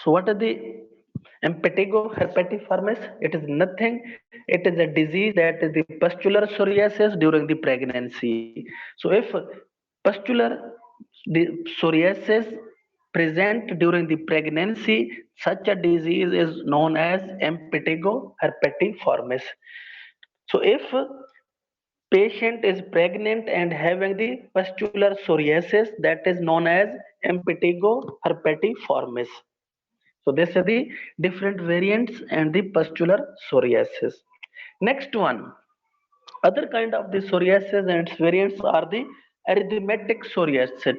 So what are the Impetigo herpetiformis, it is nothing. It is a disease that is the pustular psoriasis during the pregnancy. So if pustular psoriasis present during the pregnancy, such a disease is known as impetigo herpetiformis. So if patient is pregnant and having the pustular psoriasis, that is known as impetigo herpetiformis. So these are the different variants and the pustular psoriasis. Next one, other kind of the psoriasis and its variants are the erythematic psoriasis.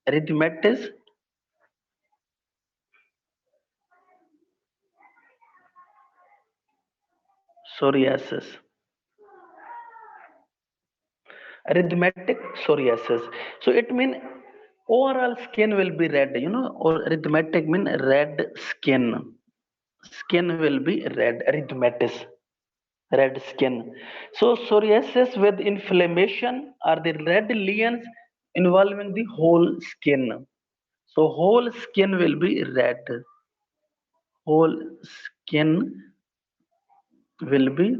Erythematous psoriasis. Erythematic psoriasis. So it means overall skin will be red, or erythematic mean red skin. Skin will be red, erythematous, red skin. So psoriasis with inflammation are the red lesions involving the whole skin. So whole skin will be red. Whole skin will be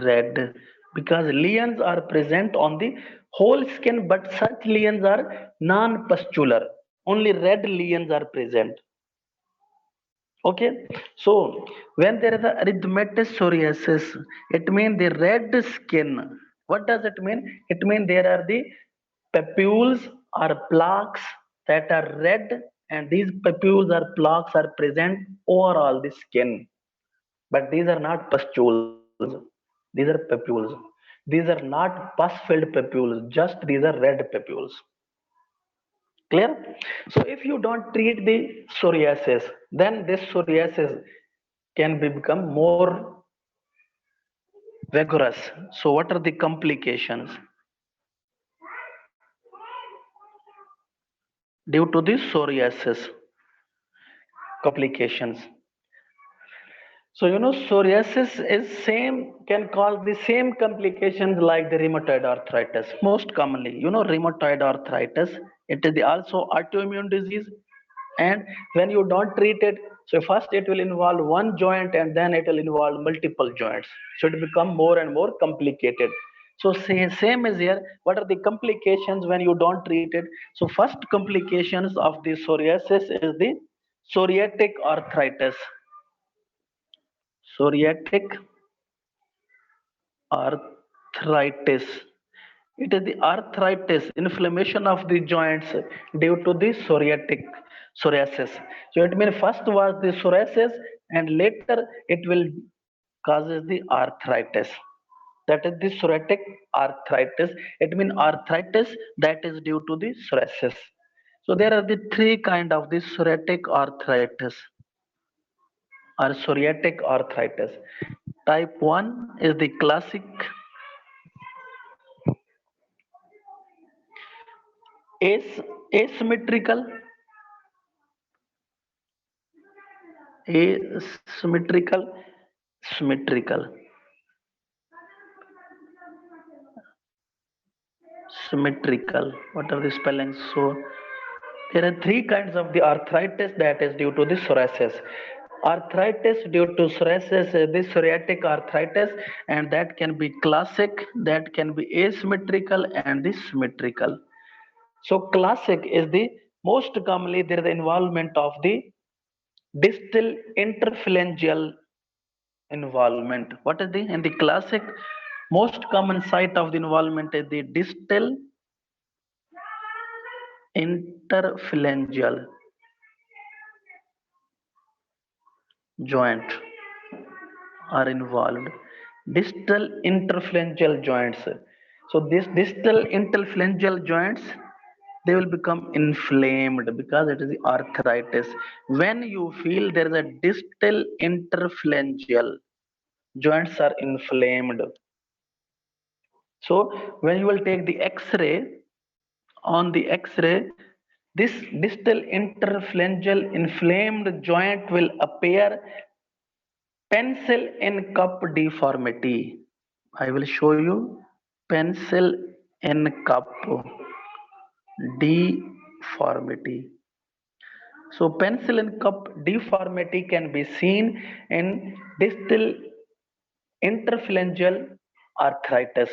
red because lesions are present on the whole skin, but such lesions are non-pustular. Only red lesions are present. Okay, so when there is a erythematous psoriasis, it means the red skin. What does it mean? It means there are the papules or plaques that are red, and these papules or plaques are present over all the skin, but these are not pustules. These are papules. These are not pus filled papules, just these are red papules. Clear? So if you don't treat the psoriasis, then this psoriasis can become more vigorous. So what are the complications due to the psoriasis? Complications. So psoriasis is same, can cause the same complications like the rheumatoid arthritis. Most commonly, rheumatoid arthritis, it is also autoimmune disease, and when you don't treat it, so first it will involve one joint and then it will involve multiple joints. So it become more and more complicated. So same as here, what are the complications when you don't treat it? So first complications of the psoriasis is the psoriatic arthritis. Psoriatic arthritis. It is the arthritis, inflammation of the joints due to the psoriasis. So it means first was the psoriasis and later it will causes the arthritis. That is the psoriatic arthritis. It means arthritis that is due to the psoriasis. So there are the three kind of the psoriatic arthritis or psoriatic arthritis. Type 1 is the classic asymmetrical, asymmetrical, symmetrical, symmetrical. What are the spellings? So there are three kinds of the arthritis that is due to the psoriasis. Arthritis due to psoriasis is the psoriatic arthritis, and that can be classic, that can be asymmetrical, and the symmetrical. So classic is the most commonly there is the involvement of the distal interphalangeal involvement. What is the in the classic most common site of the involvement is the distal interphalangeal joint are involved. Distal interphalangeal joints. So this distal interphalangeal joints, they will become inflamed because it is the arthritis. When you feel there is a distal interphalangeal joints are inflamed. So when you will take the X-ray, on the X-ray, this distal interphalangeal inflamed joint will appear pencil in cup deformity. I will show you pencil in cup deformity. So pencil and cup deformity can be seen in distal interphalangeal arthritis.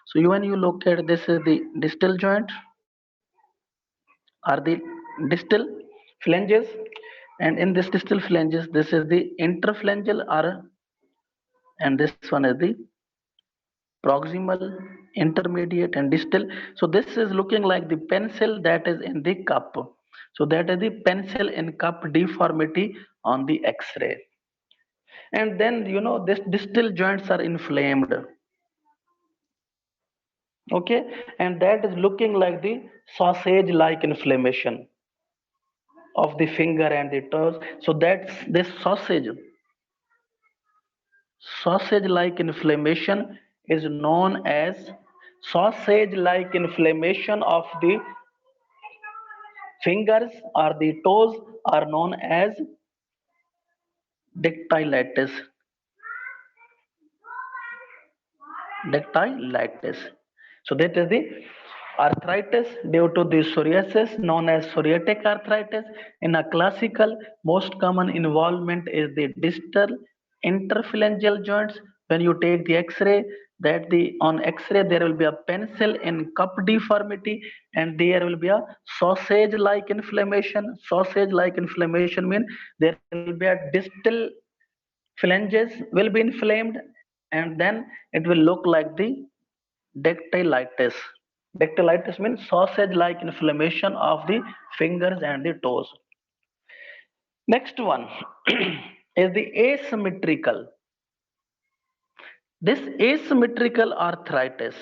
So when you look at this is the distal joint or the distal phalanges, and in this distal phalanges this is the interphalangeal or, and this one is the proximal, intermediate and distal. So this is looking like the pencil that is in the cup. So that is the pencil in cup deformity on the x-ray. And then this distal joints are inflamed. Okay, and that is looking like the sausage like inflammation of the finger and the toes. So that's this sausage like inflammation is known as sausage like inflammation of the fingers or the toes are known as dactylitis. Dactylitis. So that is the arthritis due to the psoriasis known as psoriatic arthritis. In a classical, most common involvement is the distal interphalangeal joints. When you take the X-ray, that the on X-ray there will be a pencil in cup deformity, and there will be a sausage-like inflammation. Sausage-like inflammation means there will be a distal phalanges will be inflamed, and then it will look like the dactylitis. Dactylitis means sausage like inflammation of the fingers and the toes. Next one is the asymmetrical. This asymmetrical arthritis.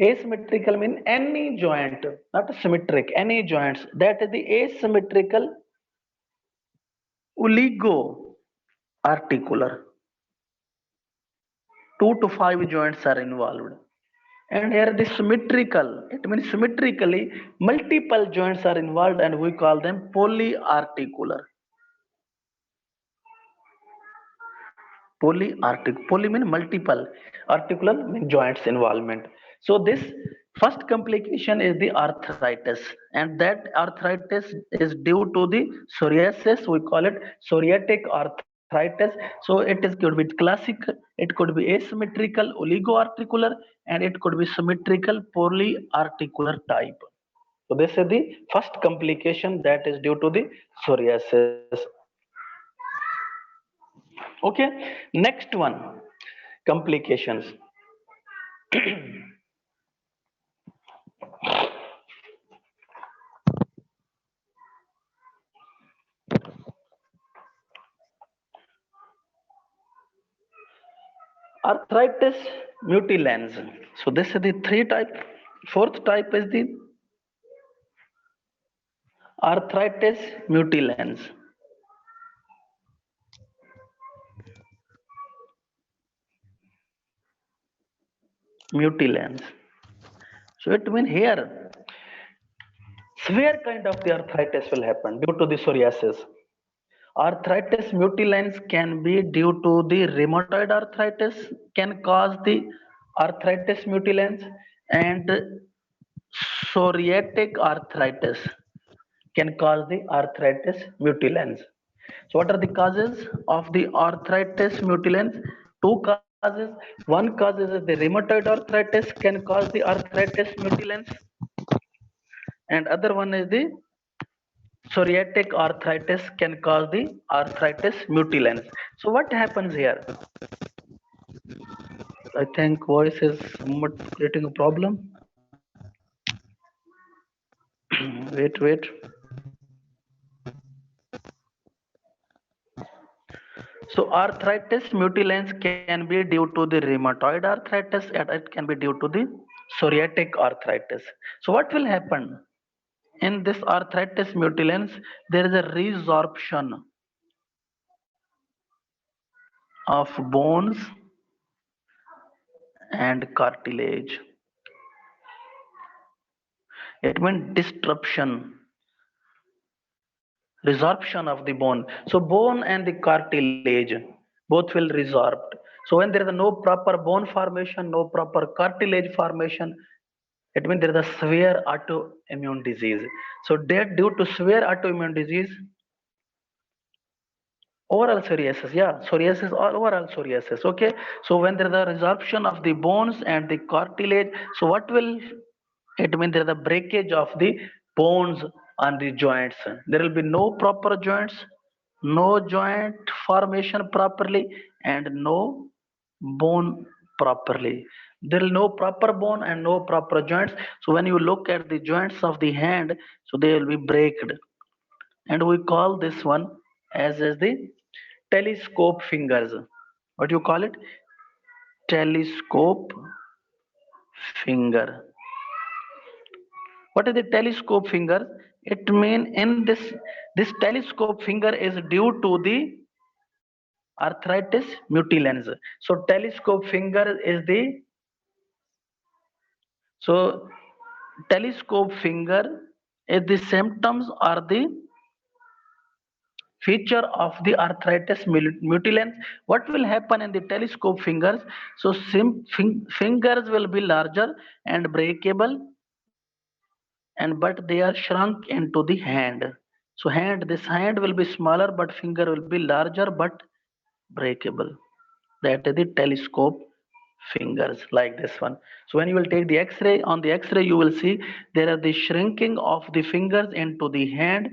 Asymmetrical means any joint, not symmetric, any joints. That is the asymmetrical oligo articular. 2 to 5 joints are involved. And here the symmetrical, it means symmetrically multiple joints are involved, and we call them polyarticular. Poly means multiple, articular means joints involvement. So this first complication is the arthritis, and that arthritis is due to the psoriasis. We call it psoriatic arthritis. So it could be classic, it could be asymmetrical oligoarticular, and it could be symmetrical polyarticular type. So this is the first complication that is due to the psoriasis. Okay, next one, complications. Arthritis mutilans. So this is the three type. Fourth type is the arthritis mutilans. Mutilans. So it means here severe kind of the arthritis will happen due to the psoriasis. Arthritis mutilans can be due to the rheumatoid arthritis, can cause the arthritis mutilans, and psoriatic arthritis can cause the arthritis mutilans. So what are the causes of the arthritis mutilans? Two causes. One cause is the rheumatoid arthritis can cause the arthritis mutilans, and other one is the psoriatic arthritis can cause the arthritis mutilans. So what happens here? I think voice is somewhat creating a problem. wait. So arthritis mutilans can be due to the rheumatoid arthritis, and it can be due to the psoriatic arthritis. So what will happen? In this arthritis mutilans, there is a resorption of bones and cartilage. It means disruption, resorption of the bone. So bone and the cartilage both will resorb. So when there is no proper bone formation, no proper cartilage formation, it means there is a severe autoimmune disease. So that due to severe autoimmune disease, Overall psoriasis, yeah, psoriasis or overall psoriasis. Okay, so when there is a resorption of the bones and the cartilage, so what will it mean? There is a breakage of the bones on the joints. There will be no proper joints, no joint formation properly, and no bone properly. There is no proper bone and no proper joints. So when you look at the joints of the hand, so they will be breaked, and we call this one as the telescope fingers. What do you call it? Telescope finger. What is the telescope finger? It means in this telescope finger is due to the arthritis mutilans. So telescope finger is the, so telescope finger is the symptoms or the feature of the arthritis mutilans. What will happen in the telescope fingers? So fingers will be larger and breakable, and but they are shrunk into the hand. So this hand will be smaller, but finger will be larger but breakable. That is the telescope fingers, like this one. So when you will take the x-ray, on the x-ray you will see there are the shrinking of the fingers into the hand.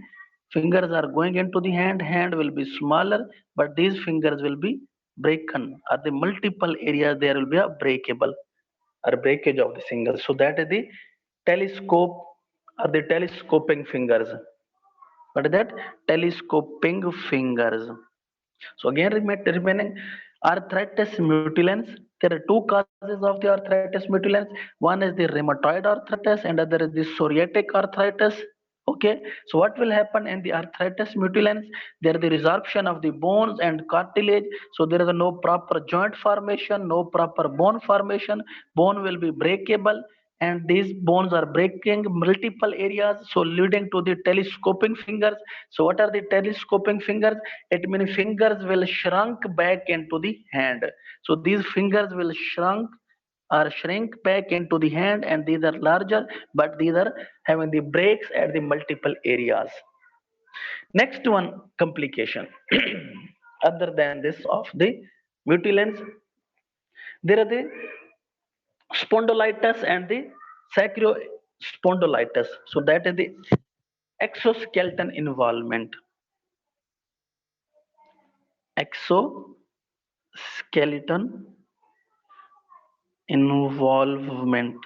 Fingers are going into the hand will be smaller, but these fingers will be broken, or the multiple areas there will be a breakable or breakage of the fingers. So that is the telescope or the telescoping fingers. What is that? Telescoping fingers. So again, remaining arthritis mutilans. There are two causes of the arthritis mutilans. One is the rheumatoid arthritis, and other is the psoriatic arthritis. Okay, so what will happen in the arthritis mutilans? There is the resorption of the bones and cartilage. So there is no proper joint formation, no proper bone formation. Bone will be breakable, and these bones are breaking multiple areas, so leading to the telescoping fingers. So what are the telescoping fingers? It means fingers will shrunk back into the hand. So these fingers will shrink back into the hand, and these are larger, but these are having the breaks at the multiple areas. Next one, complication. Other than this of the mutilants, there are the spondylitis and the sacrospondylitis. So that is the exoskeleton involvement. Exoskeleton involvement.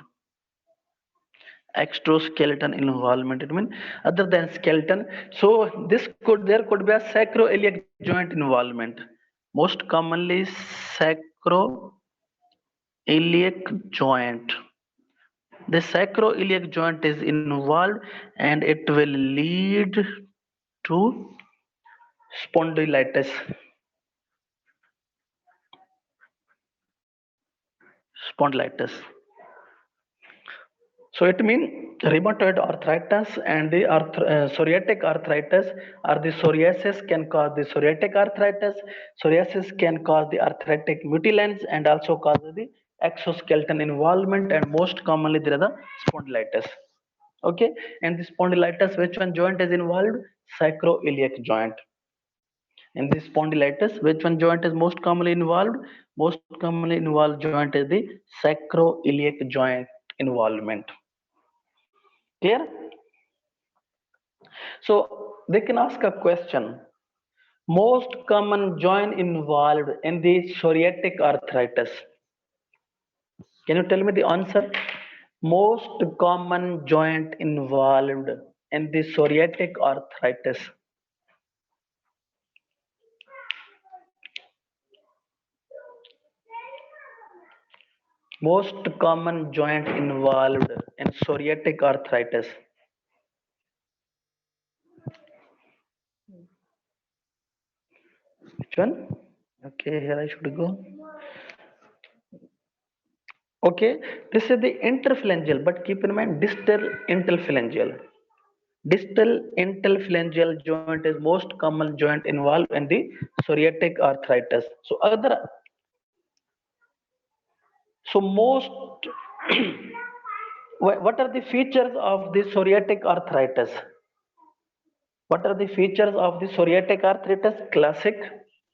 Exoskeleton involvement, it means other than skeleton. So this could, there could be a sacroiliac joint involvement. Most commonly sacroiliac joint. The sacroiliac joint is involved, and it will lead to spondylitis. Spondylitis. So it means rheumatoid arthritis and the psoriatic arthritis, or the psoriasis can cause the psoriatic arthritis. Psoriasis can cause the arthritic mutilans and also cause the exoskeleton involvement, and most commonly there is a spondylitis. Okay, and the spondylitis, which one joint is involved? Sacroiliac joint. In this spondylitis, which one joint is most commonly involved? Most commonly involved joint is the sacroiliac joint involvement. Clear? So they can ask a question. Most common joint involved in the psoriatic arthritis. Can you tell me the answer? Most common joint involved in the psoriatic arthritis. Most common joint involved in psoriatic arthritis. Which one? Okay, here I should go. Okay, this is the interphalangeal, but keep in mind distal interphalangeal. Distal interphalangeal joint is most common joint involved in the psoriatic arthritis. So most what are the features of the psoriatic arthritis? What are the features of the psoriatic arthritis? Classic.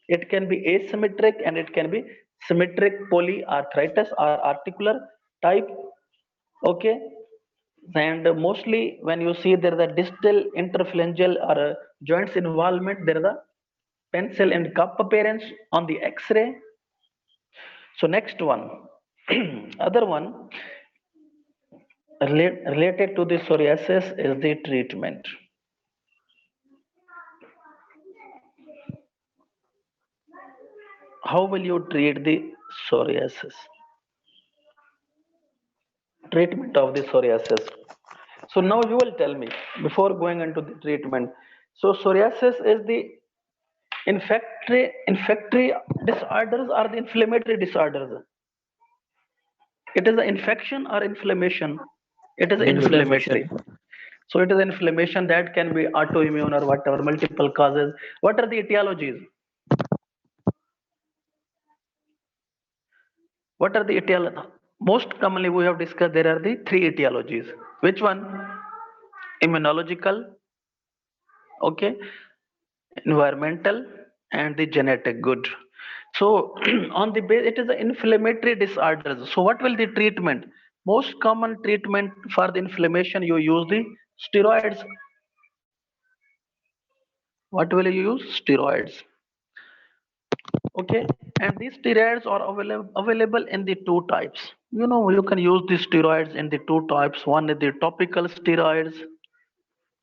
It can be asymmetric and it can be symmetric polyarthritis or articular type. Okay. And mostly when you see there is a distal interphalangeal or joints involvement, there is a pencil and cup appearance on the X-ray. So next one, other one related to the psoriasis is the treatment. How will you treat the psoriasis? Treatment of the psoriasis. So now you will tell me before going into the treatment. So psoriasis is the infectory disorders or the inflammatory disorders. It is an infection or inflammation. It is inflammatory. So it is inflammation that can be autoimmune or whatever, multiple causes. What are the etiologies? What are the etiologies? Most commonly we have discussed there are the three etiologies. Which one? Immunological, okay, environmental, and the genetic. Good. So on the base, it is the inflammatory disorders. So what will the treatment? Most common treatment for the inflammation, you use the steroids. What will you use? Steroids. Okay, and these steroids are available in the two types. You know, you can use the steroids in the two types. One is the topical steroids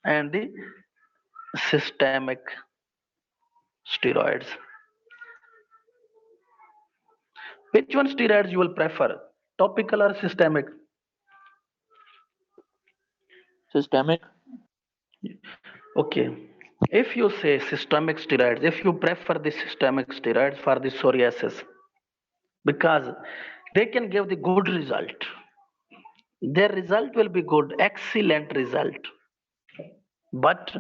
and the systemic steroids. Which one steroids you will prefer? Topical or systemic? Systemic. Okay. If you say systemic steroids, if you prefer the systemic steroids for the psoriasis, because they can give the good result. Their result will be good, excellent result. But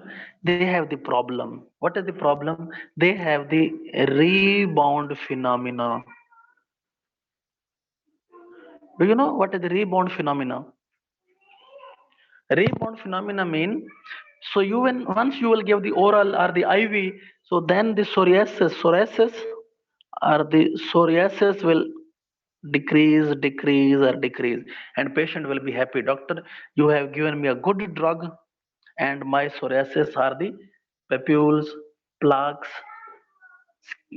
they have the problem. What is the problem? They have the rebound phenomena. Do you know what is the rebound phenomena? Rebound phenomena mean, so you when once you will give the oral or the IV, so then the psoriasis or the psoriasis will decrease, and patient will be happy. Doctor, you have given me a good drug, and my psoriasis are the papules, plaques,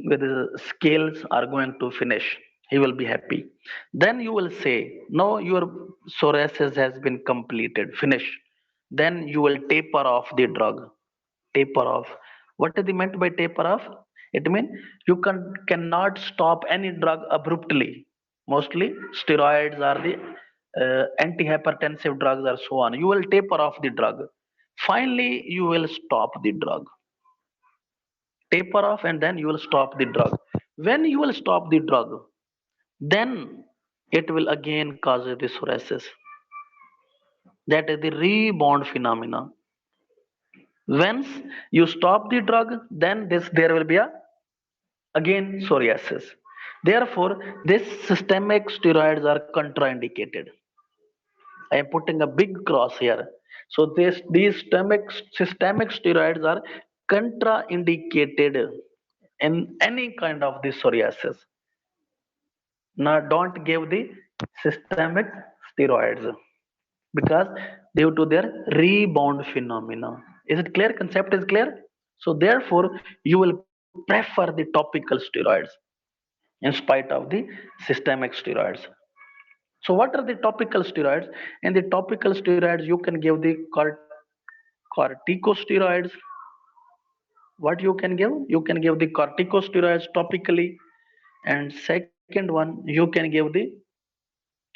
with the scales are going to finish. He will be happy. Then you will say, no, your psoriasis has been completed, finished. Then you will taper off the drug. Taper off. What is the meant by taper off? It means you cannot stop any drug abruptly. Mostly steroids are the antihypertensive drugs or so on. You will taper off the drug. Finally you will stop the drug. Taper off, and then you will stop the drug. When you will stop the drug, then it will again cause the psoriasis. That is the rebound phenomena. Once you stop the drug, then there will be a again psoriasis. Therefore this systemic steroids are contraindicated. I am putting a big cross here. So these systemic steroids are contraindicated in any kind of the psoriasis. Now don't give the systemic steroids because due to their rebound phenomena. Is it clear? Concept is clear. So therefore you will prefer the topical steroids in spite of the systemic steroids. So what are the topical steroids? In the topical steroids you can give the corticosteroids. What you can give? You can give the corticosteroids topically, and second one you can give the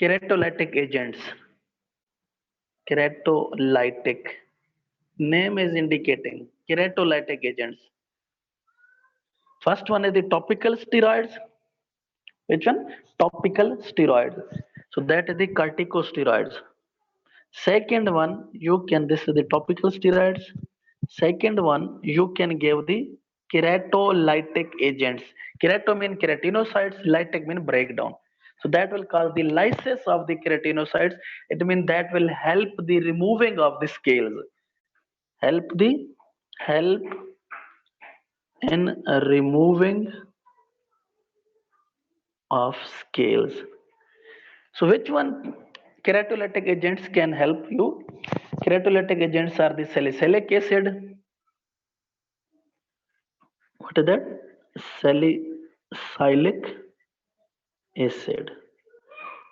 keratolytic agents. Keratolytic. Name is indicating keratolytic agents. First one is the topical steroids. Which one? Topical steroids. So that is the corticosteroids. Second one, this is the topical steroids. Second one, you can give the keratolytic agents. Kerato mean keratinocytes, lytic mean breakdown. So that will cause the lysis of the keratinocytes. It means that will help the removing of the scales. Help the help in removing of scales. So which one keratolytic agents can help you? Keratolytic agents are the salicylic acid. What is that? Salicylic acid.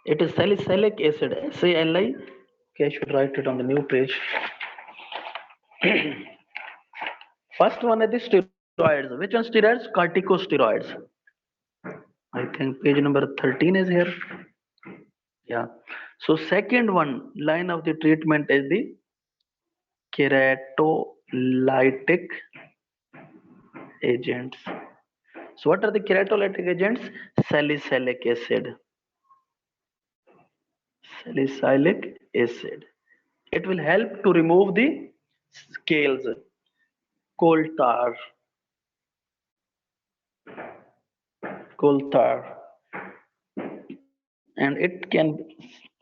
It is salicylic acid. SALI. Okay, I should write it on the new page. First one is the steroids. Which one steroids? Corticosteroids. I think page number 13 is here. Yeah. So second one line of the treatment is the keratolytic agents. So what are the keratolytic agents? Salicylic acid. Salicylic acid. It will help to remove the scales. Coal tar. Coal tar. And it can,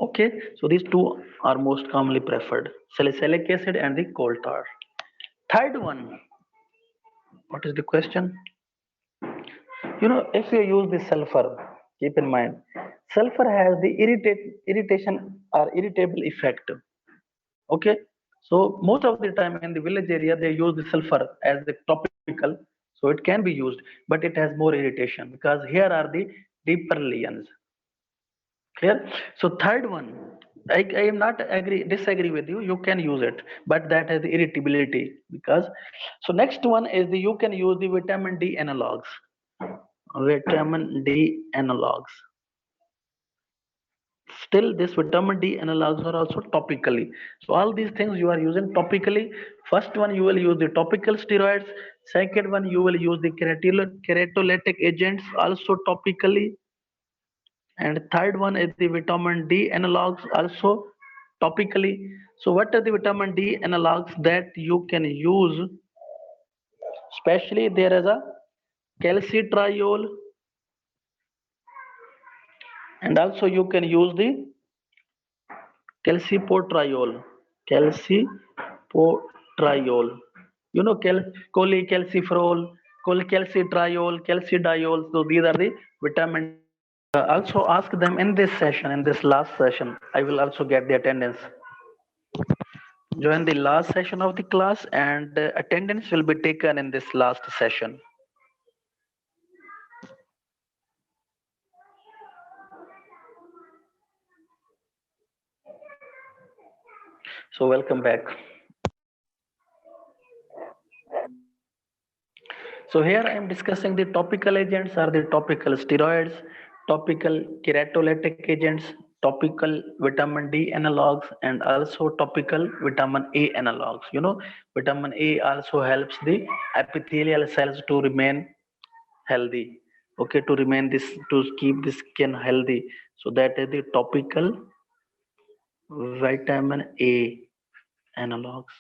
okay, so these two are most commonly preferred, salicylic acid and the coal tar. Third one, what is the question? If you use the sulfur, keep in mind sulfur has the irritation or irritable effect. Okay, so most of the time in the village area they use the sulfur as the topical, so it can be used, but it has more irritation because here are the deeper lesions. Clear? So third one, I am not disagree with you. You can use it, but that has the irritability because. So next one is you can use the vitamin D analogs. Vitamin D analogs. Still, this vitamin D analogs are also topically. So all these things you are using topically. First one you will use the topical steroids. Second one you will use the keratolytic agents also topically. And third one is the vitamin D analogs also topically. So what are the vitamin D analogs that you can use? Especially there is a calcitriol, and also you can use the calcipotriol. Calcipotriol. Cholecalciferol, cholecalcitriol, calcidiol. So these are the vitamin. Also ask them in this session, in this last session. I will also get the attendance. Join the last session of the class, and attendance will be taken in this last session. So welcome back. So here I am discussing the topical agents are the topical steroids, topical keratolytic agents, topical vitamin D analogs, and also topical vitamin A analogs. Vitamin A also helps the epithelial cells to remain healthy. Okay, to keep the skin healthy. So that is the topical vitamin A analogs.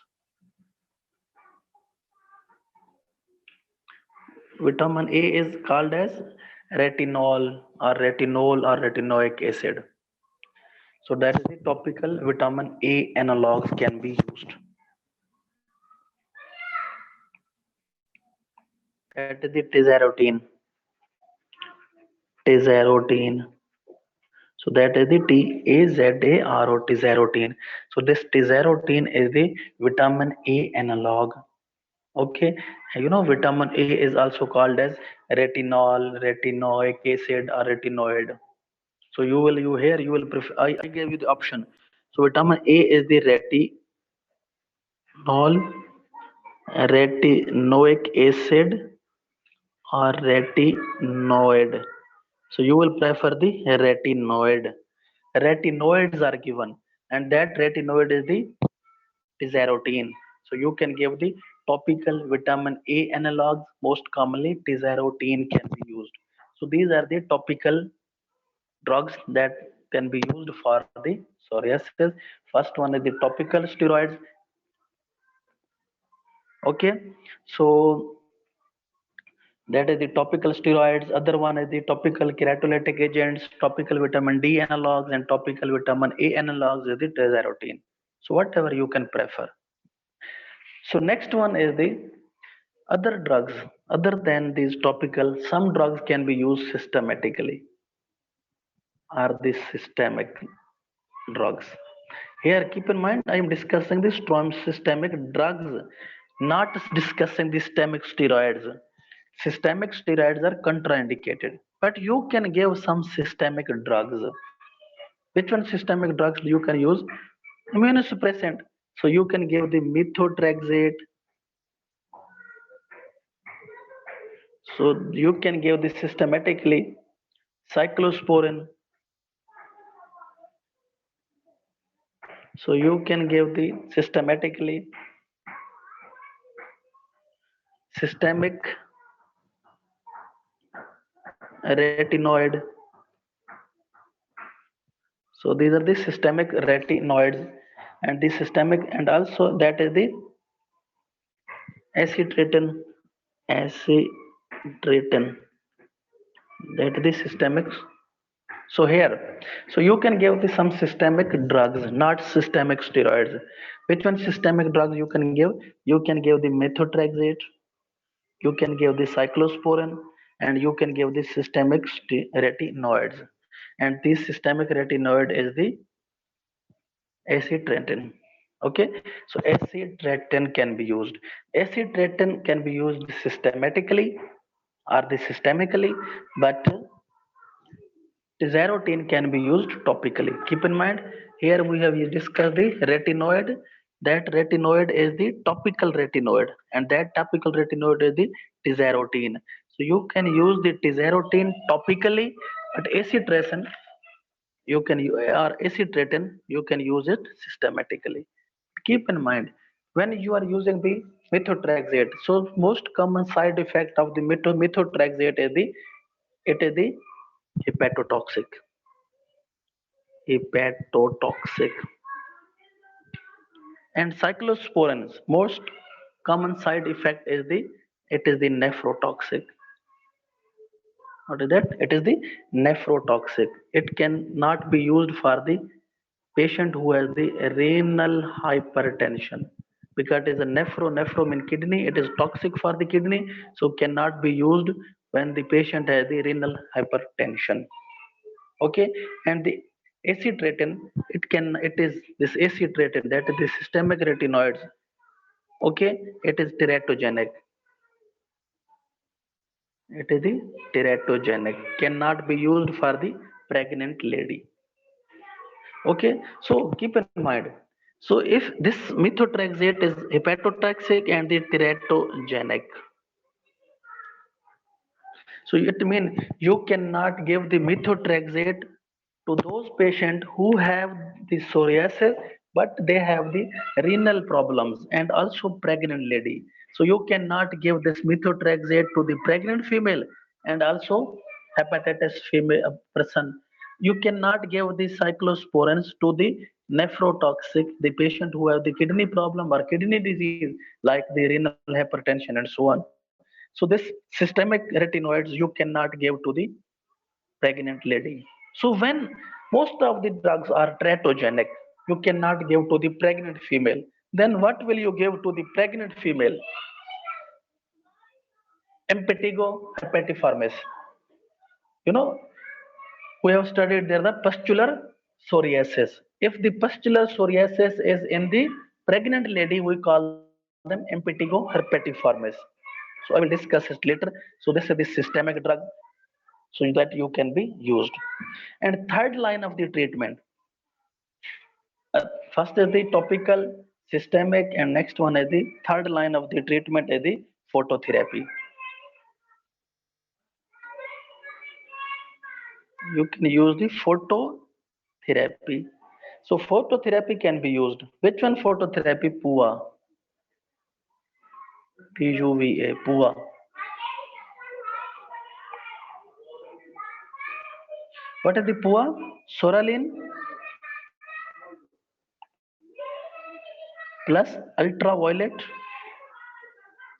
Vitamin A is called as retinol or retinoic acid. So that is the topical vitamin A analogs can be used. That is the tazarotene. Tazarotene. So that is the TAZARO, tazarotene. So this tazarotene is the vitamin A analog. Okay, vitamin A is also called as retinol, retinoic acid, or retinoid. So you will prefer. I gave you the option. So vitamin A is the retinoic acid, or retinoid. So you will prefer the retinoid. Retinoids are given, and that retinoid is the tazarotene. So you can give the topical vitamin A analogs. Most commonly, tazarotene can be used. So these are the topical drugs that can be used for the psoriasis. First one is the topical steroids. Okay, so that is the topical steroids. Other one is the topical keratolytic agents, topical vitamin D analogs, and topical vitamin A analogs is the tazarotene. So whatever you can prefer. So next one is the other drugs. Other than these topical, some drugs can be used systematically. Are these systemic drugs? Here, keep in mind, I am discussing the strong systemic drugs, not discussing the systemic steroids. Systemic steroids are contraindicated, but you can give some systemic drugs. Which one systemic drugs you can use? Immunosuppressant. So you can give the methotrexate. So you can give this systematically. Cyclosporin. So you can give the systematically. Systemic retinoid. So these are the systemic retinoids, and the systemic, and also that is the acitretin, acitretin, that is the systemic. So here, so you can give the some systemic drugs, not systemic steroids. Which one systemic drugs you can give? You can give the methotrexate, you can give the cyclosporin, and you can give the systemic retinoids. And this systemic retinoid is the acitretin. Okay, so acitretin can be used. Acitretin can be used systematically or the systemically, but tizarotene can be used topically. Keep in mind, here we have discussed the retinoid. That retinoid is the topical retinoid, and that topical retinoid is the tizarotene. So you can use the tizarotene topically, but acitretin you can or acitretin you can use it systematically. Keep in mind, when you are using the methotrexate, so most common side effect of the methotrexate is the it is the hepatotoxic. Hepatotoxic. And cyclosporins, most common side effect is the it is the nephrotoxic. What is that? It is the nephrotoxic. It cannot be used for the patient who has the renal hypertension, because it is a nephro mean kidney, it is toxic for the kidney, so cannot be used when the patient has the renal hypertension. Okay, and the acitretin, it is this acitretin, that is the systemic retinoids. Okay, it is teratogenic. It is the teratogenic, cannot be used for the pregnant lady. Okay, so keep in mind. So if this methotrexate is hepatotoxic and the teratogenic, so it means you cannot give the methotrexate to those patients who have the psoriasis, but they have the renal problems and also pregnant lady. So you cannot give this methotrexate to the pregnant female and also hepatitis female person. You cannot give the cyclosporins to the nephrotoxic, the patient who have the kidney problem or kidney disease like the renal hypertension and so on. So this systemic retinoids you cannot give to the pregnant lady. So when most of the drugs are teratogenic, you cannot give to the pregnant female. Then what will you give to the pregnant female? Impetigo herpetiformis. You know, we have studied there the pustular psoriasis. If the pustular psoriasis is in the pregnant lady, we call them impetigo herpetiformis. So I will discuss it later. So this is the systemic drug, so that you can be used. And third line of the treatment, first is the topical, systemic, and next one is the third line of the treatment is the phototherapy. You can use the phototherapy. So phototherapy can be used. Which one phototherapy? PUA. PUVA. PUA. What is the PUA? Soralin plus ultraviolet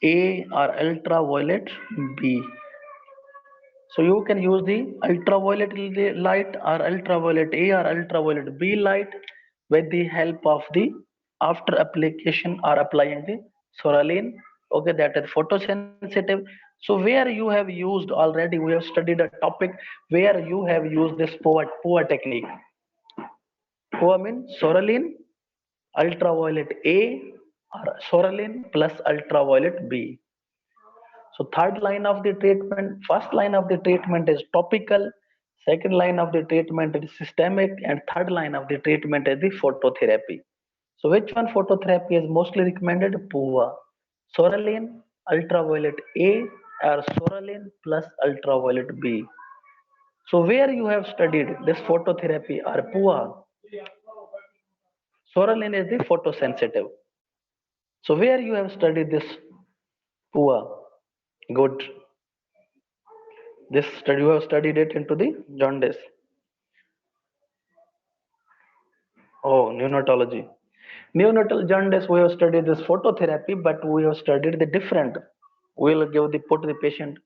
A or ultraviolet B. So you can use the ultraviolet light or ultraviolet A or ultraviolet B light with the help of the after application or applying the Soraline, okay, that is photosensitive. So where you have used already, we have studied a topic where you have used this POA technique. POA means Soraline, ultraviolet A, or Soraline plus ultraviolet B. So third line of the treatment, first line of the treatment is topical, second line of the treatment is systemic, and third line of the treatment is the phototherapy. So which one phototherapy is mostly recommended? PUA. Soraline, ultraviolet A, or Soraline plus ultraviolet B. So where you have studied this phototherapy or PUA, Soraline is the photosensitive. So where you have studied this PUA? Good. This study you have studied it into the jaundice. Oh, neonatology. Neonatal jaundice, we have studied this phototherapy, but we have studied the different. We will give the put the patient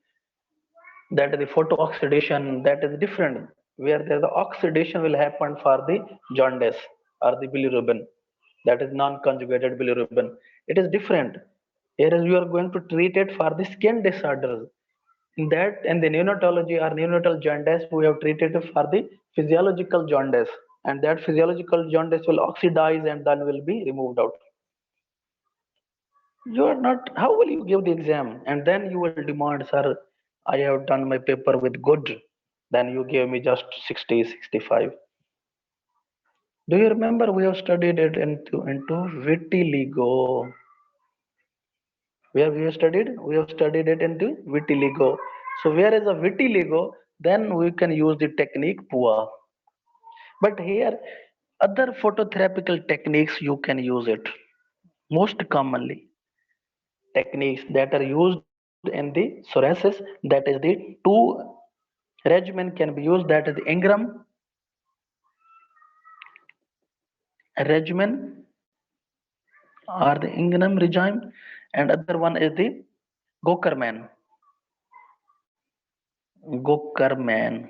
that the photooxidation that is different, where there the oxidation will happen for the jaundice or the bilirubin, that is non-conjugated bilirubin. It is different. Here you are going to treat it for the skin disorders. In that, in the neonatology or neonatal jaundice, we have treated it for the physiological jaundice, and that physiological jaundice will oxidize and then will be removed out. You are not, how will you give the exam? And then you will demand, sir, I have done my paper with good, then you gave me just 60, 65. Do you remember we have studied it into vitiligo? Where we have studied it into vitiligo. So where is a vitiligo, then we can use the technique PUA. But here other phototherapical techniques you can use it. Most commonly techniques that are used in the psoriasis, that is the two regimen can be used, that is the Ingram regimen or the Ingram regime, and other one is the Gokerman Gokerman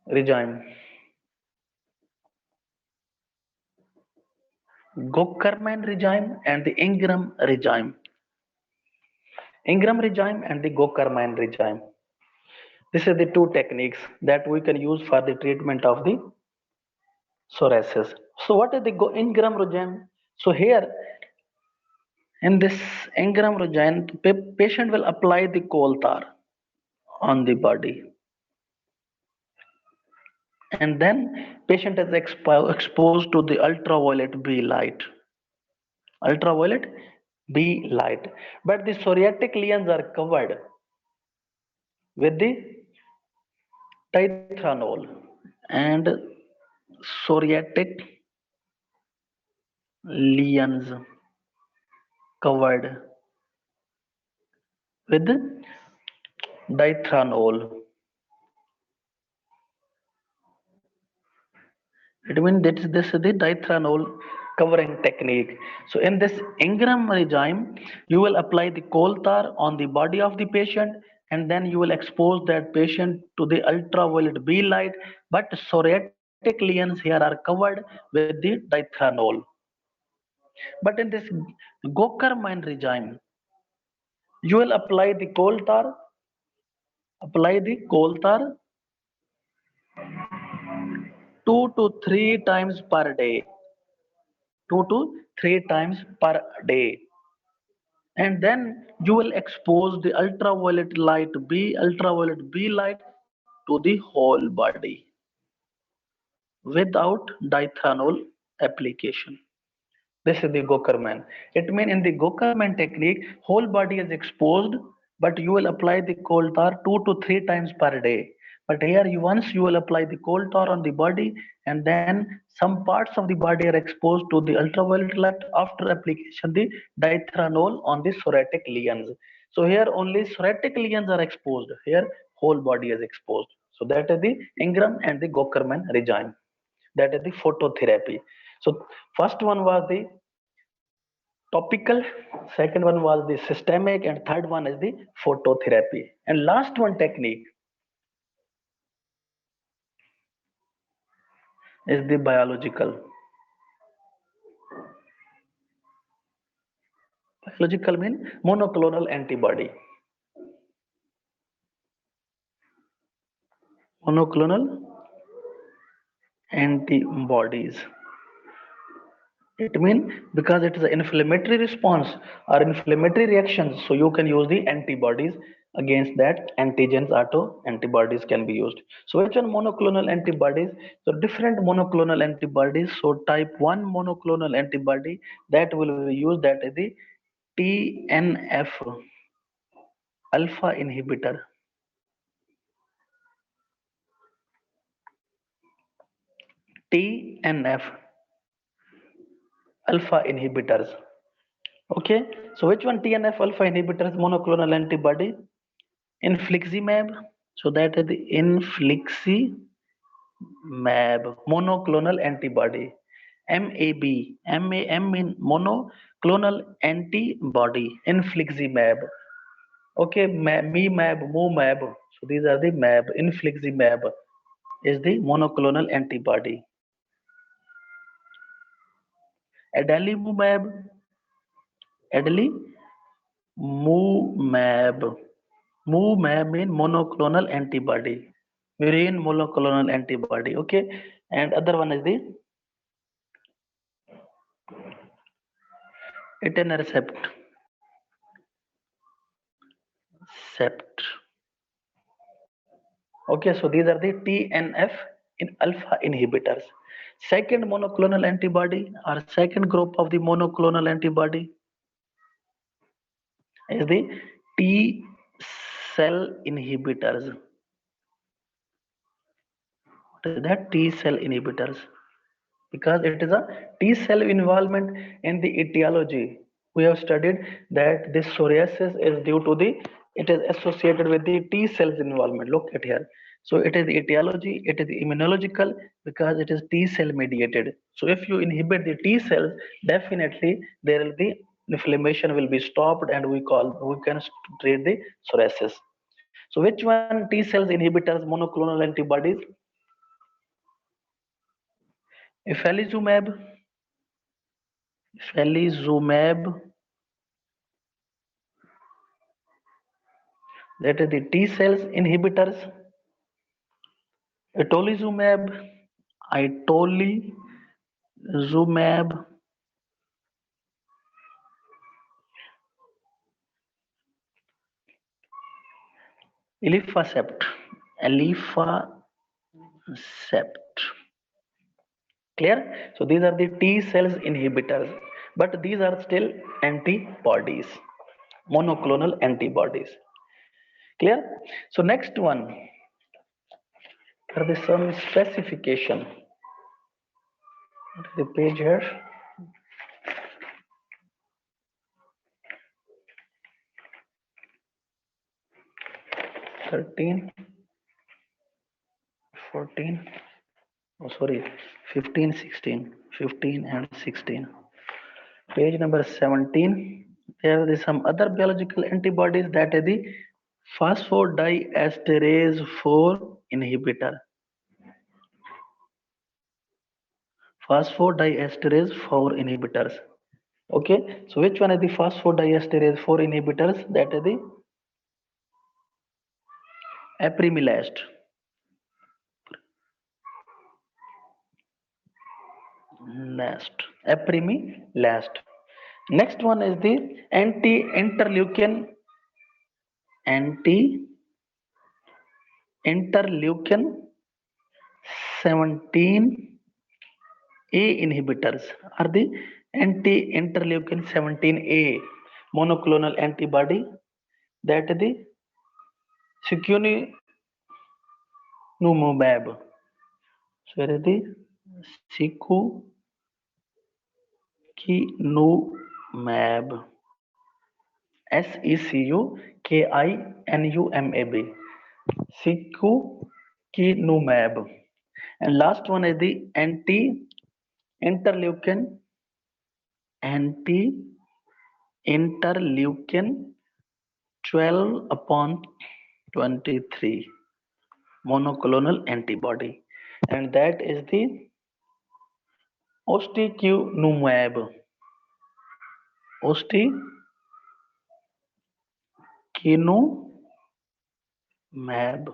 regime. Gokerman regime and the Ingram regime. Ingram regime and the Gokerman regime. This is the two techniques that we can use for the treatment of the psoriasis. So what is the Ingram regime? So here in this Ingram regime, patient will apply the coal tar on the body, and then patient is exposed to the ultraviolet B light. Ultraviolet B light. But the psoriatic lesions are covered with the tithranol, and psoriatic lesions covered with dithanol. It means this is the dithanol covering technique. So in this Ingram regime, you will apply the coal tar on the body of the patient, and then you will expose that patient to the ultraviolet B light. But psoriatic lesions here are covered with the dithanol. But in this Gokerman regime, you will apply the coal tar 2 to 3 times per day, 2 to 3 times per day, and then you will expose the ultraviolet B light to the whole body without dithanol application. This is the Gokerman. It means in the Gokerman technique, whole body is exposed, but you will apply the coal tar 2 to 3 times per day. But here, once you will apply the coal tar on the body, and then some parts of the body are exposed to the ultraviolet light after application the dithanol on the psoriatic lesions. So here only psoriatic lesions are exposed. Here whole body is exposed. So that is the Ingram and the Gokerman regime. That is the phototherapy. So first one was the topical, second one was the systemic, and third one is the phototherapy. And last one technique, is the biological. Biological mean monoclonal antibody. Monoclonal antibodies. It means because it is an inflammatory response or inflammatory reactions, so you can use the antibodies against that antigens. Auto antibodies can be used. So which one monoclonal antibodies? So different monoclonal antibodies. So type 1 monoclonal antibody that will be used, that is the TNF alpha inhibitor. TNF alpha inhibitors. Okay, so which one TNF alpha inhibitors monoclonal antibody? Infliximab. So that is the infliximab monoclonal antibody. MAB. MAM mean monoclonal antibody. Infliximab. Okay, MEMAB, MOMAB. So these are the MAB. Infliximab is the monoclonal antibody. Adalimumab. Adalimumab. MOMAB mean monoclonal antibody. Murine monoclonal antibody. Okay, and other one is the etanercept. Okay, so these are the TNF in alpha inhibitors. Second monoclonal antibody or second group of the monoclonal antibody is the T cell inhibitors. What is that? T cell inhibitors. Because it is a T cell involvement in the etiology. We have studied that this psoriasis is due to the, it is associated with the T cells involvement. Look at here. So it is the etiology, it is immunological because it is T cell mediated. So if you inhibit the T cells, definitely there will be inflammation will be stopped and we can treat the psoriasis. So which one T cells inhibitors monoclonal antibodies? Ifalizumab. Ifalizumab, that is the T cells inhibitors. Itolizumab, itolizumab, elifasept, clear? So these are the T cells inhibitors, but these are still antibodies, monoclonal antibodies. Clear? So next one, there is some specification. What is the page here? (13), 14, oh sorry, 15, 16, 15 and 16. Page number 17. There is some other biological antibodies, that is the phosphodiesterase 4 inhibitor. Phosphodiesterase 4 inhibitors. Okay, so which one is the phosphodiesterase 4 inhibitors? That is the apremilast. Apremilast. Next one is the anti-interleukin 17A inhibitors are the anti-interleukin 17A monoclonal antibody, that is the secukinumab. So where is the secukinumab? SECUKINUMAB. Secukinumab. And last one is the anti-interleukin 12/23 monoclonal antibody, and that is the Osteokinumab. Osteokinumab.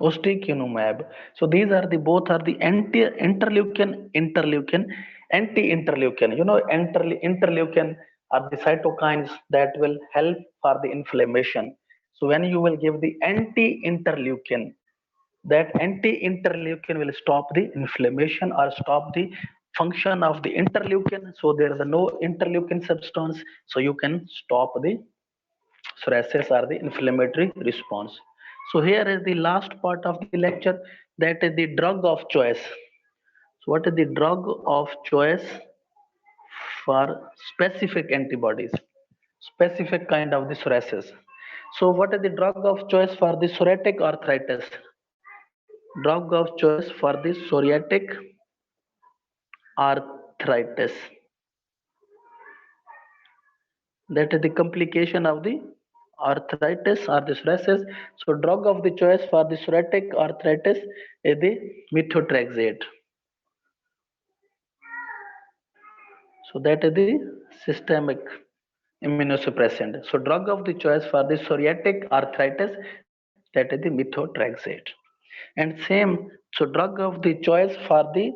Osteokinumab. So these are the both are the anti-interleukin. You know, interleukin are the cytokines that will help for the inflammation. So when you will give the anti-interleukin, that anti-interleukin will stop the inflammation or stop the function of the interleukin. So there is no interleukin substance. So you can stop the psoriasis or the inflammatory response. So here is the last part of the lecture, that is the drug of choice. So what is the drug of choice for specific antibodies, specific kind of the psoriasis? So what is the drug of choice for the psoriatic arthritis? Drug of choice for the psoriatic arthritis. That is the complication of the arthritis or the psoriasis. So drug of the choice for the psoriatic arthritis is the methotrexate. So that is the systemic immunosuppressant. So drug of the choice for the psoriatic arthritis, that is the methotrexate. And same, so drug of the choice for the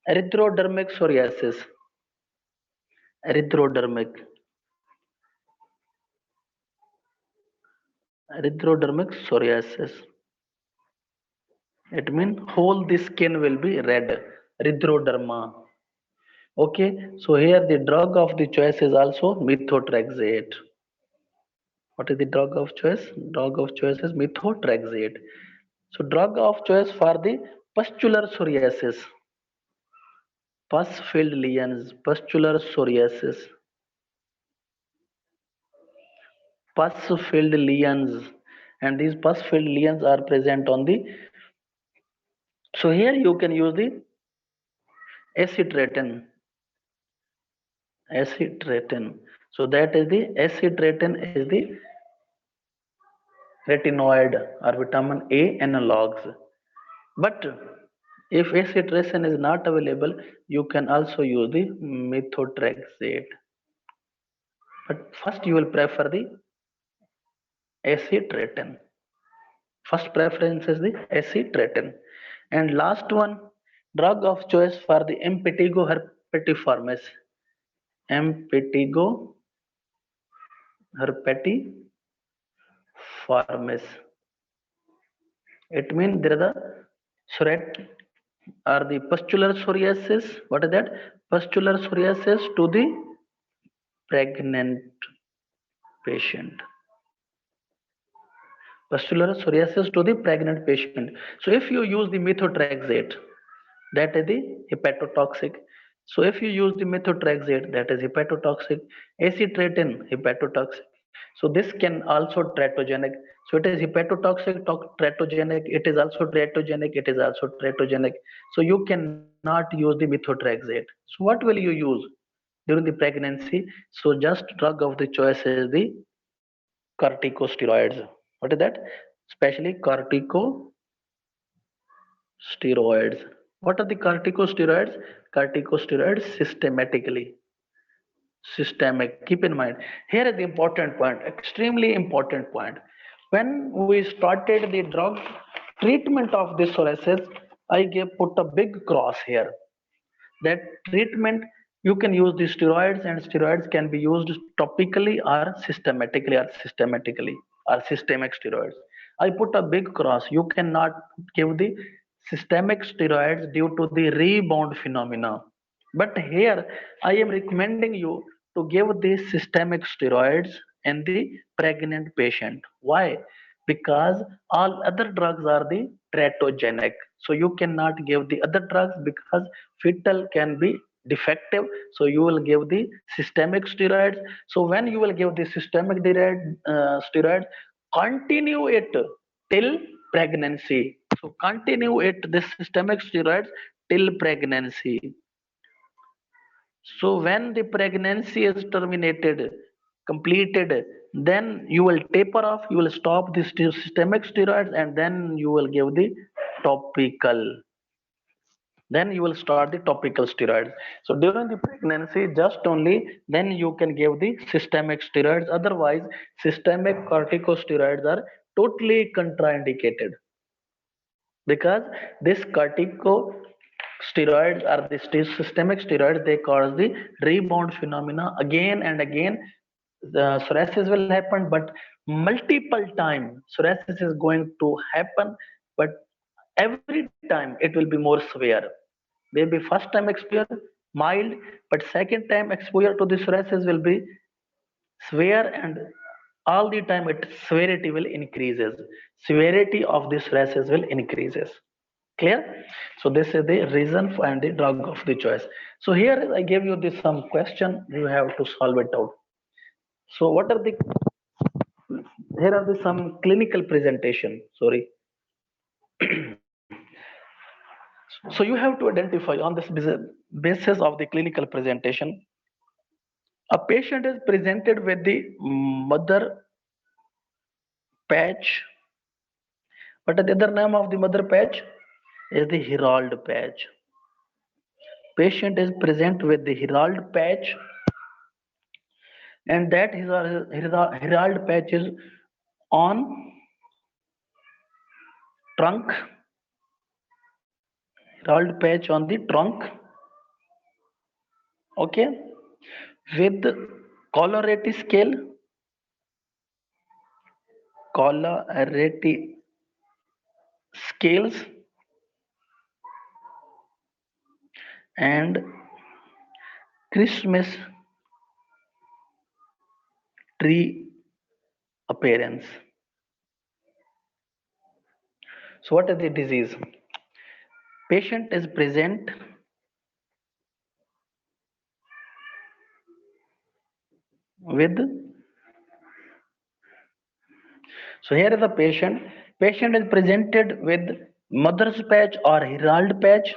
erythrodermic psoriasis. Erythrodermic psoriasis. It means whole the skin will be red. Erythroderma. Okay, so here the drug of the choice is also methotrexate. What is the drug of choice? Drug of choice is methotrexate. So drug of choice for the pustular psoriasis. Pus-filled lesions, pustular psoriasis. Pus-filled lesions, and these pus-filled lesions are present on the. So here you can use the acitretin. So that is the acitretin is the retinoid or vitamin A analogs. But if acitretin is not available, you can also use the methotrexate. But first you will prefer the acitretin. First preference is the acitretin. And last one, drug of choice for the impetigo herpetiformis. Impetigo herpetiformis. It means there is a psoriatic or the pustular psoriasis. What is that? Pustular psoriasis to the pregnant patient. Pustular psoriasis to the pregnant patient. So if you use the methotrexate, that is the hepatotoxic. So if you use the methotrexate, that is hepatotoxic. Acitretin, hepatotoxic. So this can also teratogenic. So it is hepatotoxic, teratogenic. It is also teratogenic. So you cannot use the methotrexate. So what will you use during the pregnancy? So just drug of the choice is the corticosteroids. What is that? Especially corticosteroids. What are the corticosteroids? Corticosteroids systemic. Keep in mind, here is the important point, extremely important point. When we started the drug treatment of this psoriasis, I put a big cross here. That treatment, you can use the steroids, and steroids can be used topically or systemic steroids. I put a big cross. You cannot give the systemic steroids due to the rebound phenomena. But here I am recommending you to give the systemic steroids in the pregnant patient. Why? Because all other drugs are the teratogenic. So you cannot give the other drugs because fetal can be defective. So you will give the systemic steroids. So when you will give the systemic steroids, continue it till pregnancy. So continue it the systemic steroids till pregnancy. So when the pregnancy is completed, then you will taper off, you will stop the systemic steroids, and then you will give the topical. Then you will start the topical steroids. So during the pregnancy, just only then you can give the systemic steroids. Otherwise, systemic corticosteroids are totally contraindicated, because this corticosteroids or the systemic steroids, they cause the rebound phenomena again and again. The psoriasis will happen, but multiple time psoriasis is going to happen, but every time it will be more severe. Maybe first time exposure mild, but second time exposure to the psoriasis will be severe, and all the time its severity will increases. Severity of this psoriasis will increases. Clear? So this is the reason for and the drug of the choice. So here I gave you this some question, you have to solve it out. So what are the, here are the some clinical presentation, sorry. So you have to identify on this basis of the clinical presentation. A patient is presented with the mother patch. What is the other name of the mother patch? Is the Herald patch. Patient is present with the Herald patch, and that Herald patch is on trunk. Herald patch on the trunk. Okay, with Colorati scale. Colorati scales and Christmas tree appearance. So what is the disease? Patient is present with, so here is the patient. Patient is presented with mother's patch or Herald patch.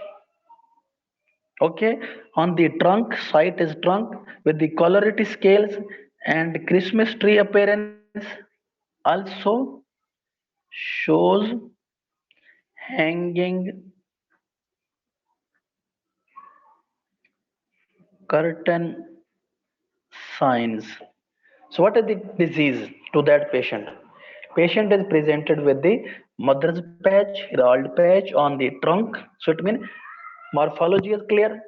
Okay, on the trunk, site is trunk with the Colorati scales and Christmas tree appearance. Also shows hanging curtain signs. So what is the disease to that patient? Patient is presented with the mother's patch, Herald patch on the trunk. So it means morphology is clear,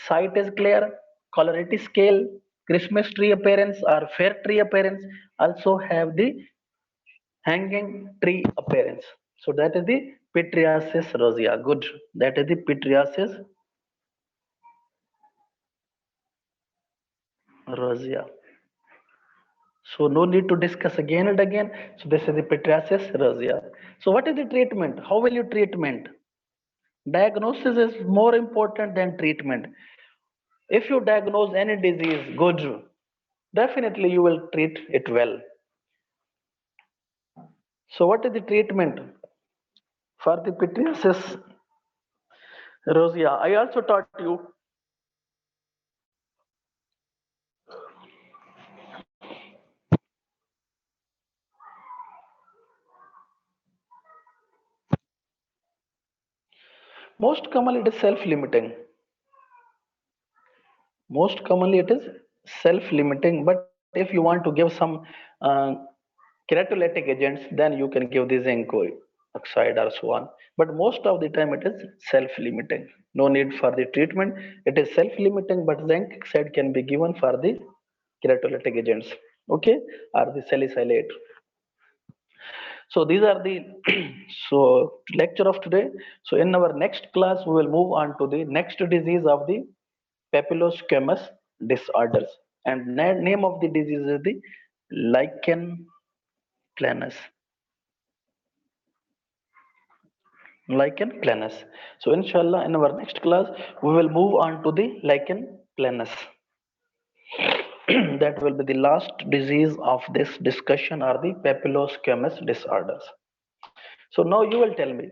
site is clear, Colorati scale, Christmas tree appearance or fair tree appearance, also have the hanging tree appearance. So that is the Pityriasis rosea. Good. That is the Pityriasis rosea. So no need to discuss again and again. So this is the Pityriasis rosea. So what is the treatment? How will you treatment? Diagnosis is more important than treatment. If you diagnose any disease, good, definitely you will treat it well. So what is the treatment for the Pityriasis rosea? I also taught you. Most commonly it is self-limiting. Most commonly it is self-limiting, but if you want to give some uh, keratolytic agents, then you can give the zinc oxide or so on. But most of the time it is self-limiting. No need for the treatment. It is self-limiting, but zinc oxide can be given for the keratolytic agents. Okay, or the salicylate. So these are the so lecture of today. So in our next class, we will move on to the next disease of the papillosquamous disorders. And name of the disease is the lichen planus. Lichen planus. So inshallah, in our next class, we will move on to the lichen planus. That will be the last disease of this discussion, are the papillosquamous disorders. So now you will tell me,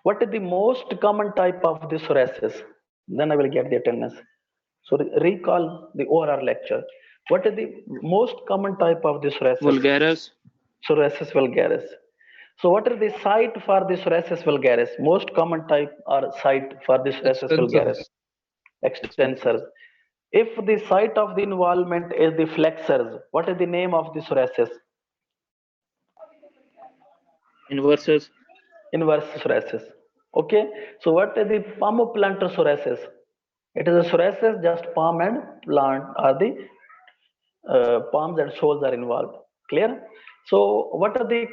what is the most common type of the psoriasis? Then I will get the attendance. So recall the ORR lecture. What is the most common type of the psoriasis? Vulgaris. Psoriasis vulgaris. So what is the site for the psoriasis vulgaris? Most common type or site for the psoriasis vulgaris? Extensors. If the site of the involvement is the flexors, what is the name of the psoriasis? Inverses. Inverse psoriasis. Okay. So what is the palmoplantar psoriasis? It is a psoriasis, just palm and plant are the palms and soles are involved. Clear? So what are the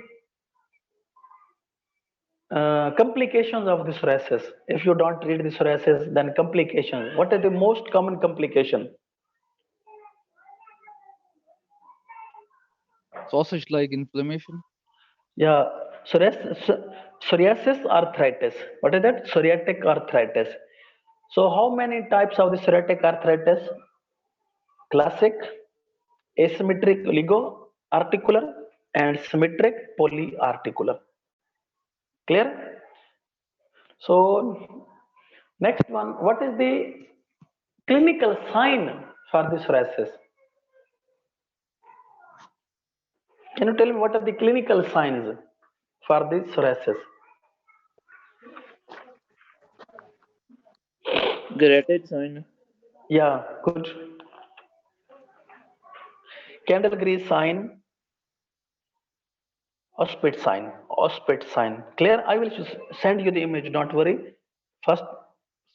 complications of the psoriasis? If you don't read the psoriasis, then complications. What are the most common complication? Sausage-like inflammation. Yeah, psoriasis arthritis. What is that? Psoriatic arthritis. So how many types of the psoriatic arthritis? Classic, asymmetric oligo-articular, and symmetric polyarticular. Clear? So next one, what is the clinical sign for the psoriasis? Can you tell me what are the clinical signs for the psoriasis? Gratted sign. Yeah, good. Candle grease sign, auspit sign, auspit sign. Clear? I will send you the image, don't worry. First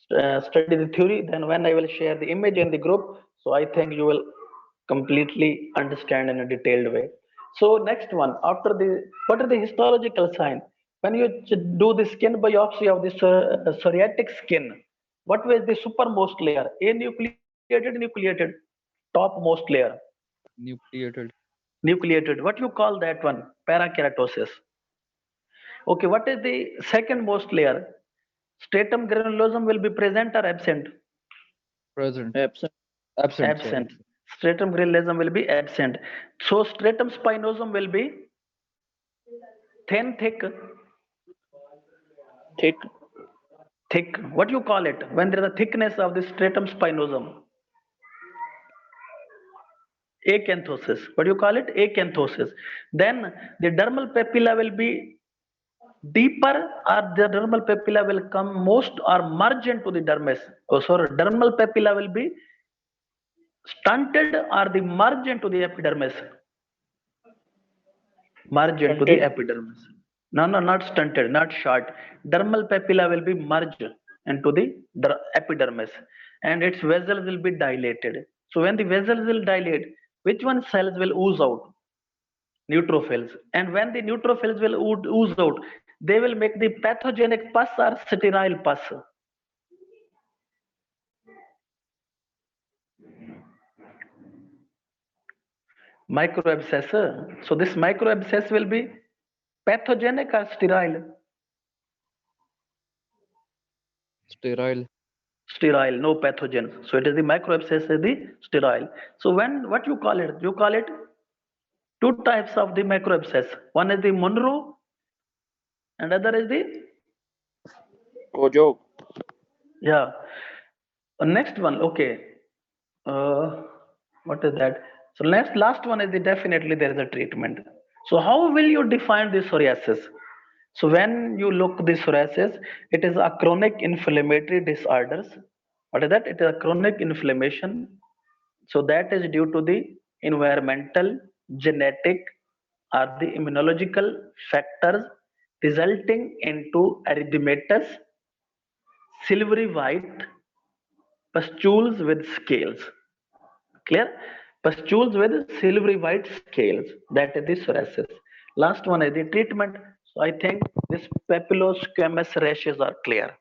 study the theory, then when I will share the image in the group, so I think you will completely understand in a detailed way. So next one, after the, what are the histological sign? When you do the skin biopsy of the psoriatic skin, what was the supermost layer? Nucleated, topmost layer. Nucleated. Nucleated. What you call that one? Parakeratosis. Okay, what is the second most layer? Stratum granulosum will be present or absent? Present. Absent. Absent. Sorry. Absent. Stratum granulosum will be absent. So stratum spinosum will be thin, thick. Thick. Thick. What you call it when there is a thickness of the stratum spinosum? Acanthosis. What do you call it? Acanthosis. Then the dermal papilla will be deeper, or the dermal papilla will come most or merge into the dermis. Oh, sorry, dermal papilla will be stunted or the merge into the epidermis. Merge into the Stunted. epidermis. No, no, not stunted, not short. Dermal papilla will be merged into the epidermis, and its vessels will be dilated. So when the vessels will dilate, which one cells will ooze out? Neutrophils. And when the neutrophils will ooze out, they will make the pathogenic pus or sterile pus. Microabscess. So this microabscess will be pathogenic or sterile? Sterile. Sterile, no pathogens. So it is the microabscess is the sterile. So when, what you call it? You call it two types of the microabscess. One is the Monroe and other is the, Kojo. yeah. Next one, okay. What is that? So last one is the, definitely there is a treatment. So how will you define the psoriasis? So when you look the psoriasis, it is a chronic inflammatory disorders. What is that? It is a chronic inflammation. So that is due to the environmental, genetic, or the immunological factors resulting into erythematous, silvery white pustules with scales. Clear? Pustules with silvery white scales. That is the psoriasis. Last one is the treatment. So I think this papillosquamous rashes are clear.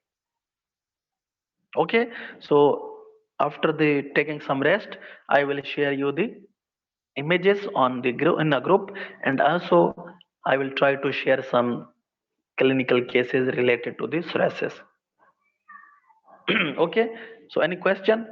Okay. So after the taking some rest, I will share you the images on the group in a group, and also I will try to share some clinical cases related to the psoriasis. Okay. So any question?